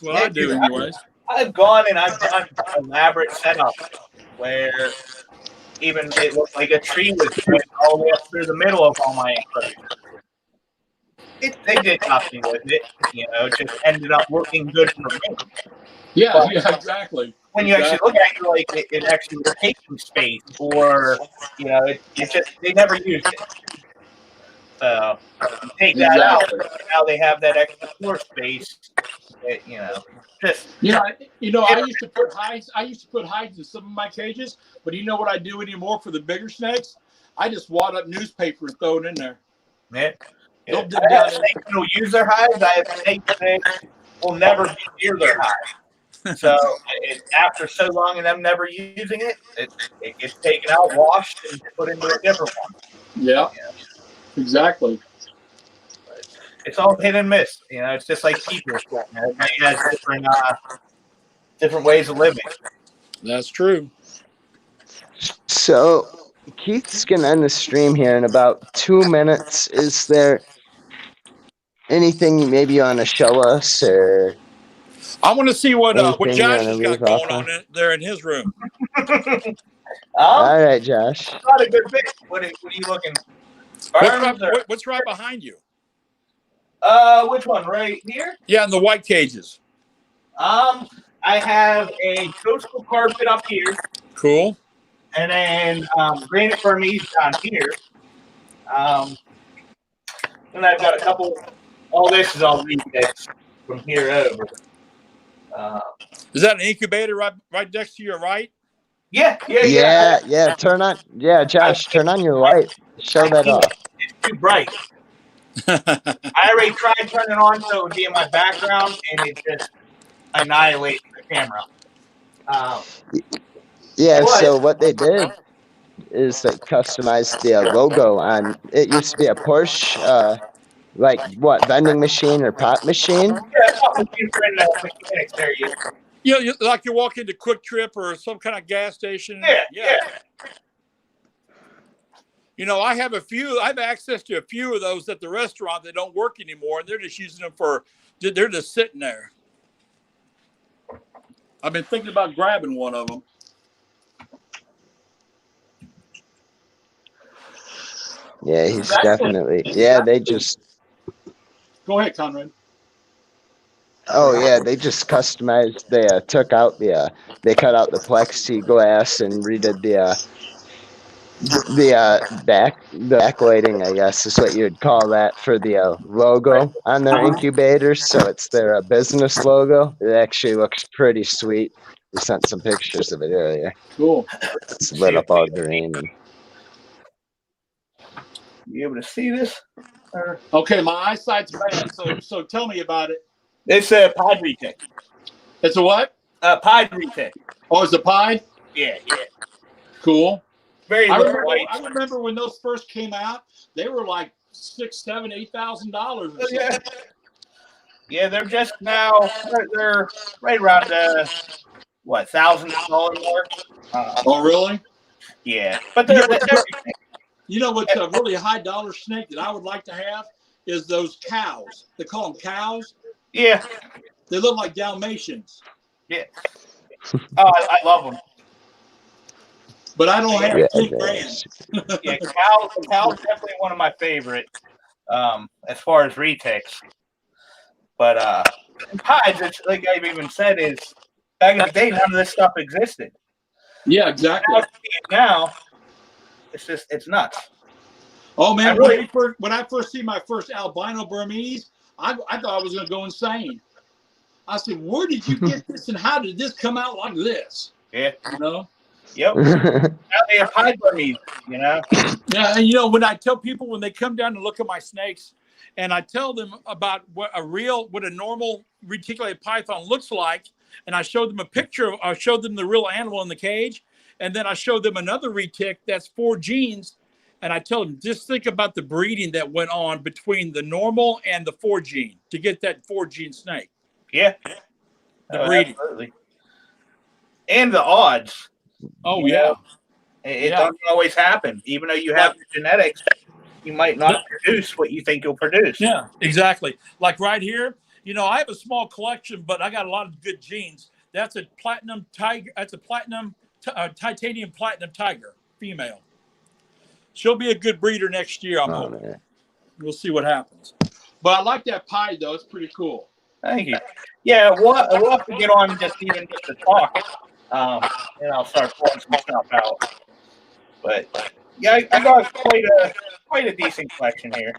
what I do anyways. I've gone and I've done elaborate setups where even it looked like a tree was going all the way up through the middle of all my enclosure. They did nothing with it, it just ended up looking good for me. Yeah, exactly. When you actually look at it, you're like it actually was taking space, or they never used it. So you take that out. Now they have that extra floor space. I used to put hides. I used to put hides in some of my cages, but you know what I do anymore for the bigger snakes? I just wad up newspaper and throw it in there. Yeah. I have snakes who will use their hides. I have snakes that will never be near their hides. So after so long of them never using it, it gets taken out, washed, and put into a different one. Yeah. Exactly. It's all hit and miss. It's just like people. Everybody has different ways of living. That's true. So Keith's gonna end the stream here in about 2 minutes. Is there anything maybe you want to show us, or I want to see what Josh has got going on there in his room. All right, Josh. Not a good bit. What are you looking? What's right behind you? Which one? Right here? Yeah, in the white cages. I have a coastal carpet up here. Cool. And then granite Burmese down here. And I've got a couple. All this is all refits from here over. Is that an incubator right next to your right? Yeah. Turn on. Yeah, Josh, turn on your light. Show that off. It's too bright. I already tried turning it on so it would be in my background, and it just annihilates the camera. So what they did is they customized the logo on. It used to be a Porsche, vending machine or pop machine. Yeah, pop machine for in the mechanics area. Yeah, like you walk into Quick Trip or some kind of gas station. Yeah. I have access to a few of those at the restaurant that don't work anymore, and they're just using them they're just sitting there. I've been thinking about grabbing one of them. Yeah, he's definitely. Yeah, they just. Go ahead, Conrad. Oh yeah, they just customized. They took out they cut out the plexiglass and redid the backlighting, I guess is what you'd call that, for the logo on their incubators. So it's their business logo. It actually looks pretty sweet. We sent some pictures of it earlier. Cool. It's lit up all green. And... You able to see this? Okay, my eyesight's bad, so tell me about it. It's a Pied retake. It's a what? Pied retake. Oh, it's a Pied? Yeah. Cool. I remember when those first came out, they were like $6,000, $7,000, $8,000. Yeah. Yeah, they're just now. They're right around $1,000 mark. Oh, really? Yeah, but they're you know what's a really high dollar snake that I would like to have is those cows. They call them cows. Yeah. They look like Dalmatians. Yeah. Oh, I love them. But I don't have 10 grand. Yeah, cows definitely one of my favorite as far as retakes. But Pieds, it's like I've even said, is back in the day none of this stuff existed. Yeah, exactly. Now it's nuts. Oh man, when I first see my first albino Burmese, I thought I was going to go insane. I said, "Where did you get this, and how did this come out like this?" Yeah, Yep. Now they have Pied Burmese, Yeah, and when I tell people when they come down to look at my snakes, and I tell them about what a normal reticulated python looks like, and I show them a picture. I showed them the real animal in the cage, and then I showed them another retic that's 4 genes, and I tell them just think about the breeding that went on between the normal and the 4 gene to get that 4 gene snake. Yeah, the breeding, absolutely, and the odds. Oh yeah, it doesn't always happen. Even though you have the genetics, you might not produce what you think you'll produce. Yeah, exactly. Like right here, I have a small collection, but I got a lot of good genes. That's a platinum tiger. That's a titanium platinum tiger female. She'll be a good breeder next year. I'm hoping. Man. We'll see what happens. But I like that Pied though. It's pretty cool. Thank you. Yeah, we'll have to get on just to talk. And I'll start pulling some stuff out. But yeah, I got quite a decent collection here.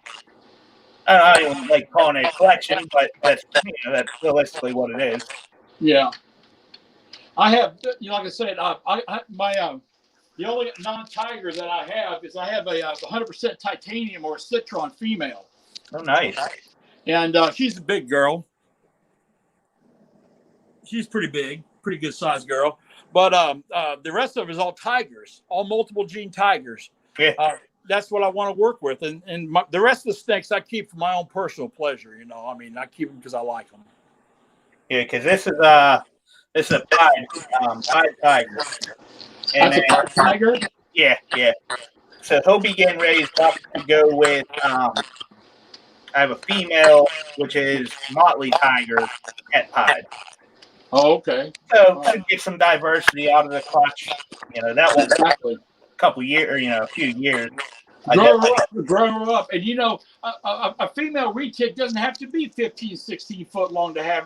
I don't even like calling it a collection, but that's realistically what it is. Yeah, I have. Like I said, the only non-tiger that I have is I have a 100% titanium or a citron female. Oh, nice. And she's a big girl. She's pretty big, pretty good sized girl. But the rest of it is all tigers, all multiple gene tigers. Yeah. That's what I want to work with. And the rest of the snakes I keep for my own personal pleasure. I keep them because I like them. Yeah, because this is a Pied tiger. And that's a Pied tiger? Yeah. So he'll be getting ready to go with I have a female, which is Motley Tiger at Pied. Oh, okay. So to get some diversity out of the clutch, that was exactly a couple years, a few years. Grow her up. And a female retic doesn't have to be 15, 16 foot long to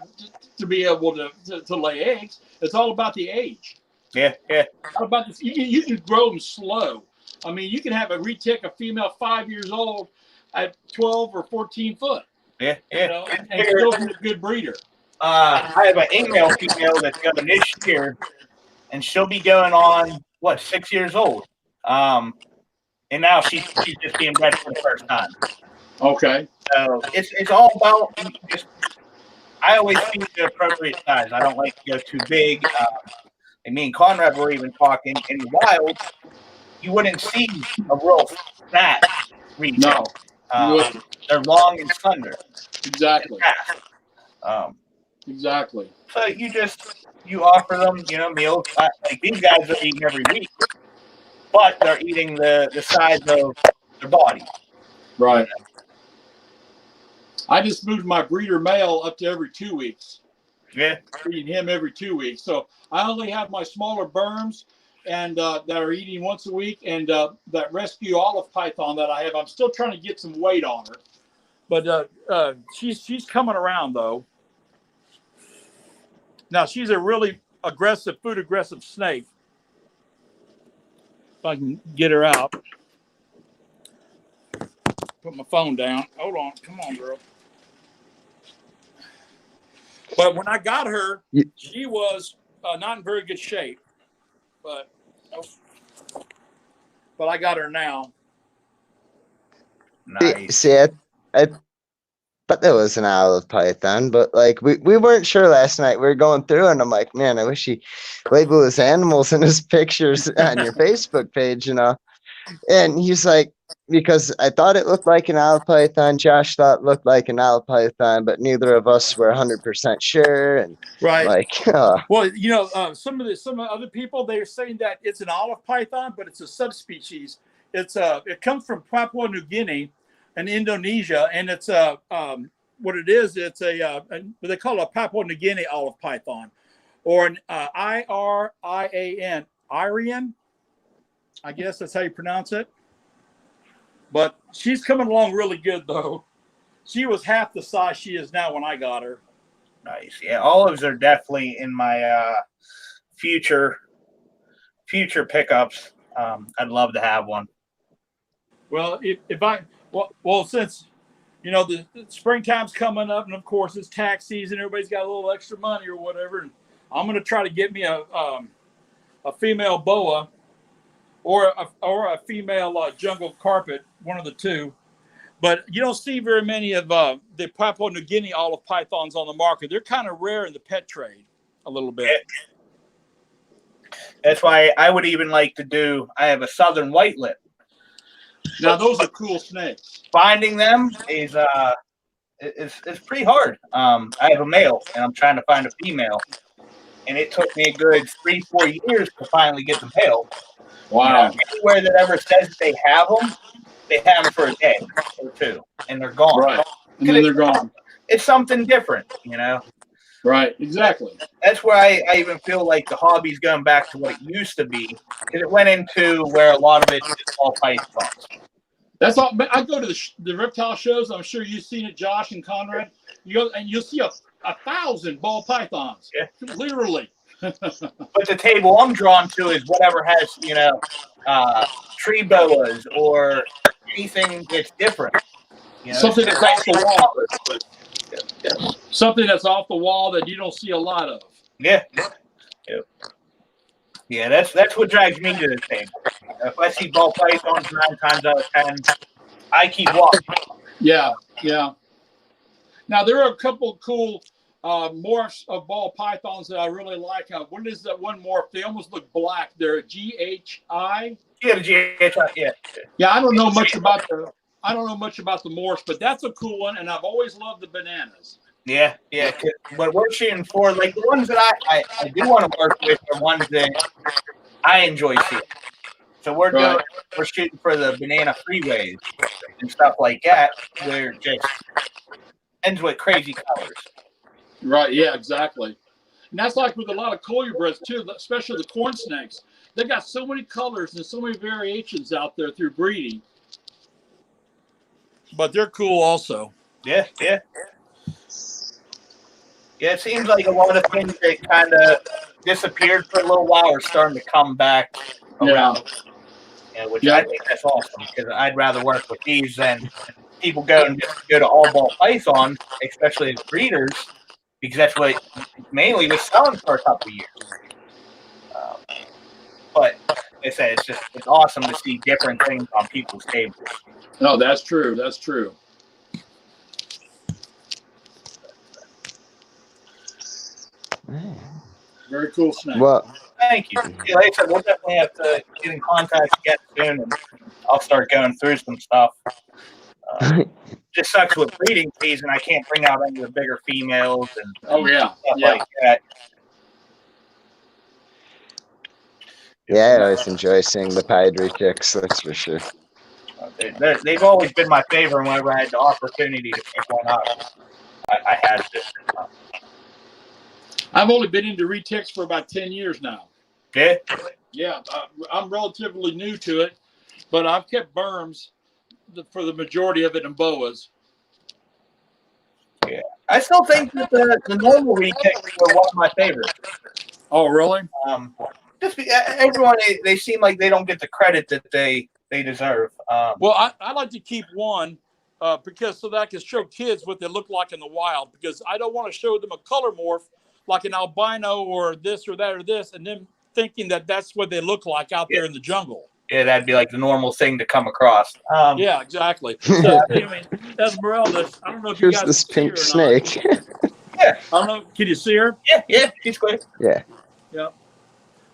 be able to lay eggs. It's all about the age. Yeah. How about this? You can grow them slow. I mean, you can have a retic, a female 5 years old at 12 or 14 foot. Yeah. And still be a good breeder. I have an female that's going this year, and she'll be going on 6 years old. And now she's just being bred for the first time. Okay. So it's all about I always choose the appropriate size. I don't like to go too big. And me and Conrad were even talking in the wild. You wouldn't see a real fat retic. No. They're long and slender. Exactly. Exactly. So you offer them, meals. Like these guys are eating every week. but they're eating the size of their body. Right. I just moved my breeder male up to every 2 weeks. Yeah. Feeding him every 2 weeks. So I only have my smaller berms and that are eating once a week, and that rescue olive python that I have. I'm still trying to get some weight on her, but she's coming around though. Now she's a really aggressive, food aggressive snake. If I can get her out. Put my phone down. Hold on. Come on, girl. But when I got her, she was not in very good shape. But I got her now. Nice. See, I thought that was an olive python, but like we weren't sure last night. We were going through, and I'm like, man, I wish he labeled his animals in his pictures on your Facebook page, you know. And he's like, because I thought it looked like an olive python. Josh thought it looked like an olive python, but neither of us were 100% sure. And Right. like, well, you know, some other people, they're saying that it's an olive python, but it's a subspecies. It comes from Papua New Guinea and Indonesia, and it's what it is. It's they call it a Papua New Guinea olive python, or an IRIAN, Irian. I guess that's how you pronounce it. But she's coming along really good, though. She was half the size she is now when I got her. Nice. Yeah, olives are definitely in my future pickups. I'd love to have one. Well, since you know the springtime's coming up, and of course it's tax season, everybody's got a little extra money or whatever, and I'm going to try to get me a female boa or a female jungle carpet, one of the two. But you don't see very many of the Papua New Guinea olive pythons on the market. They're kind of rare in the pet trade a little bit. Yeah. That's why I would even like to do, I have a southern white lip. Now, those are cool snakes. Finding them is it's pretty hard. I have a male, and I'm trying to find a female. And it took me a good 3-4 years to finally get the male. Wow. Anywhere that ever says they have them for a day or two, and they're gone. Right. And then they're gone. It's something different, you know? Right, exactly. That's where I even feel like the hobby's going back to what it used to be, because it went into where a lot of it's all pythons. That's all. I go to the reptile shows. I'm sure you've seen it, Josh and Conrad. You go and you'll see a 1,000 ball pythons. Yeah. Literally. But the table I'm drawn to is whatever has, you know, tree boas or anything that's different. You know, something that's off the wall. Yeah. Something that's off the wall that you don't see a lot of. Yeah. Yeah, that's what drags me to the table. If I see ball pythons 9 times out of 10, I keep walking. Yeah. Now there are a couple cool morphs of ball pythons that I really like. What is that one morph? They almost look black. They're GHI. Yeah, the GHI. Yeah. Yeah, I don't know much about the morphs, but that's a cool one, and I've always loved the bananas. Yeah. But we're shooting for, like, the ones that I do want to work with are ones that I enjoy seeing. So we're shooting for the banana freeways and stuff like that. They're just ends with crazy colors. Right. Yeah. Exactly. And that's like with a lot of colubras too, especially the corn snakes. They got so many colors and so many variations out there through breeding. But they're cool also. Yeah. Yeah, it seems like a lot of things that kind of disappeared for a little while are starting to come back around. Yeah, which I think that's awesome, because I'd rather work with these than people go to all ball python, especially as breeders, because that's what mainly was selling for a couple of years. But like I said, it's awesome to see different things on people's tables. No, that's true. That's true. Very cool snake. Well, thank you. Yeah, like I said, we'll definitely have to get in contact again soon, and I'll start going through some stuff. Just sucks with breeding season. I can't bring out any of the bigger females and stuff like that. Yeah, I always enjoy seeing the pied retics, that's for sure. They've always been my favorite. Whenever I had the opportunity to pick one up, I had to. I've only been into retics for about 10 years now. Yeah. Yeah, I'm relatively new to it, but I've kept berms for the majority of it in boas. Yeah, I still think that the normal retics were one of my favorites. Oh, really? Just everyone, they seem like they don't get the credit that they deserve. Well, I like to keep one because so that I can show kids what they look like in the wild, because I don't want to show them a color morph like an albino or this or that or this, and then thinking that that's what they look like out there in the jungle. Yeah, that'd be like the normal thing to come across. Yeah, exactly. So, I mean, Esmeralda, I don't know if you guys this can pink see her or not. snake. Yeah. I don't know. Can you see her? Yeah, she's great. Yeah. Yep.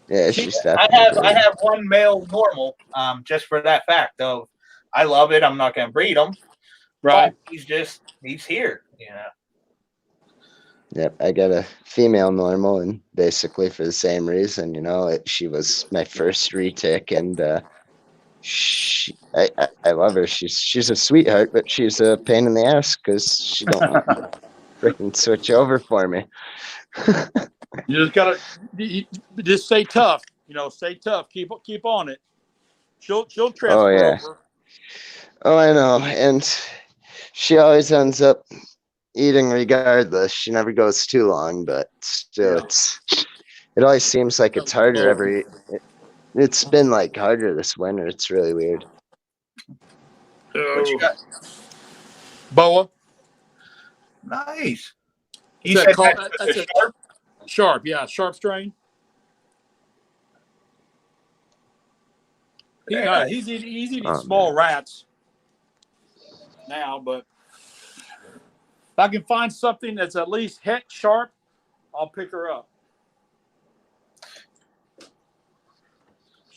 Yeah, she's I definitely. have one male normal, just for that fact of I love it. I'm not gonna breed him. Right. He's here, you know. Yep, I got a female normal, and basically for the same reason, you know, she was my first retic, and I love her. She's a sweetheart, but she's a pain in the ass because she don't freaking switch over for me. You just gotta just stay tough. You know, stay tough. Keep on it. She'll transfer over. Oh, I know, and she always ends up eating regardless. She never goes too long, but still, it always seems like it's harder it's been like harder this winter. It's really weird. What you got? Boa. Nice. You said that's a sharp? Sharp, yeah, sharp strain. He's eating small rats now, but if I can find something that's at least heck sharp, I'll pick her up.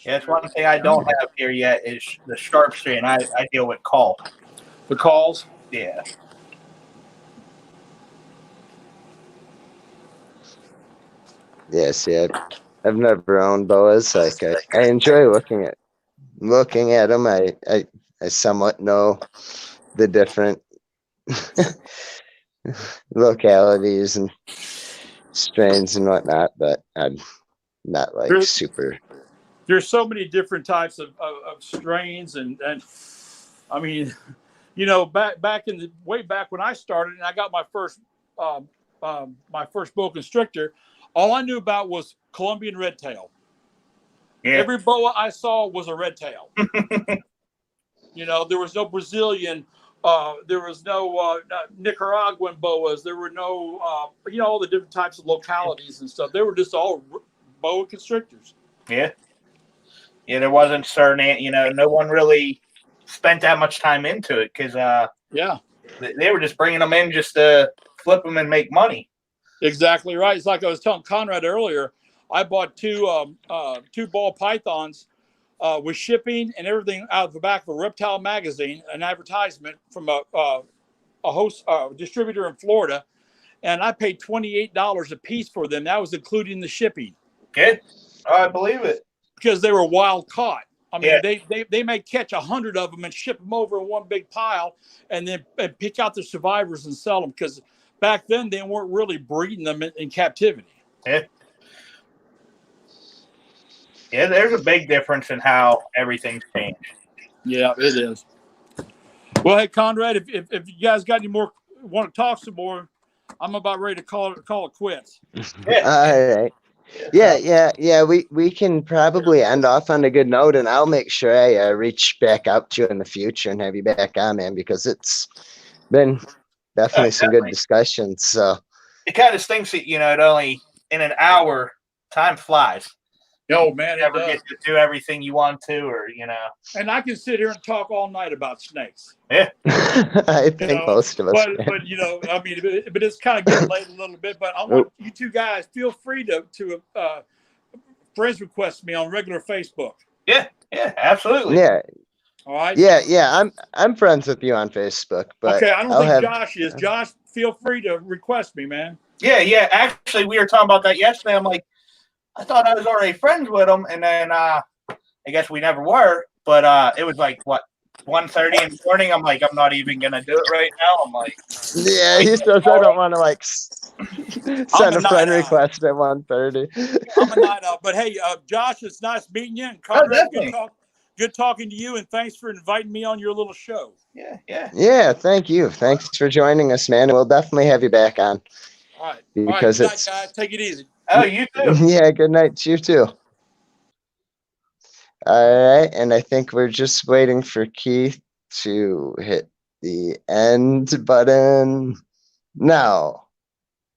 Yeah, that's one thing I don't have here yet is the sharp strain. I deal with call. The calls? Yeah. Yes, yeah. I've never owned boas. Like I enjoy looking at them. I somewhat know the different localities and strains and whatnot, but I'm not like super. There's so many different types of strains, and I mean, you know, back in the way back when I started and I got my first boa constrictor, all I knew about was Colombian red tail. Yeah. Every boa I saw was a red tail. You know, there was no Brazilian, there was no Nicaraguan boas. There were no, you know, all the different types of localities and stuff. They were just all boa constrictors. Yeah. Yeah, there wasn't certain, you know, no one really spent that much time into it because, they were just bringing them in just to flip them and make money. Exactly right. It's like I was telling Conrad earlier. I bought two ball pythons with shipping and everything out of the back of a reptile magazine, an advertisement from a distributor in Florida, and I paid $28 a piece for them. That was including the shipping. Good. Oh, I believe it. Because they were wild caught. I mean, they may catch 100 of them and ship them over in one big pile, and then pick out the survivors and sell them. Because back then they weren't really breeding them in captivity. Yeah. Yeah, there's a big difference in how everything's changed. Yeah, it is. Well, hey, Conrad, if you guys got any more, want to talk some more, I'm about ready to call it quits. Yeah. All right. Yeah. We can probably end off on a good note, and I'll make sure I reach back out to you in the future and have you back on, man, because it's been definitely some good discussions. So it kind of stinks that, you know, it only in an hour, time flies. Oh man, you never get to do everything you want to, or you know. And I can sit here and talk all night about snakes. Yeah, I think most of us. But you know, I mean, but it's kind of getting late a little bit. But I want you two guys feel free to friends request me on regular Facebook. Yeah, absolutely. Yeah. All right. Yeah. I'm friends with you on Facebook, but okay, I don't think Josh is. Josh, feel free to request me, man. Yeah. Actually, we were talking about that yesterday. I'm like, I thought I was already friends with him, and then I guess we never were. But it was like what 1:30 in the morning. I'm like, I'm not even gonna do it right now. I'm like, Yeah, he says I don't want to like send a friend request at 1:30. I'm a night out. But hey, Josh, it's nice meeting you. And Conrad, good talking to you. And thanks for inviting me on your little show. Yeah. Thank you. Thanks for joining us, man. We'll definitely have you back on. All right. Because good night, guys. Take it easy. Oh, you too. Yeah, good night to you too. All right, and I think we're just waiting for Keith to hit the end button. No,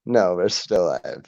we're still live.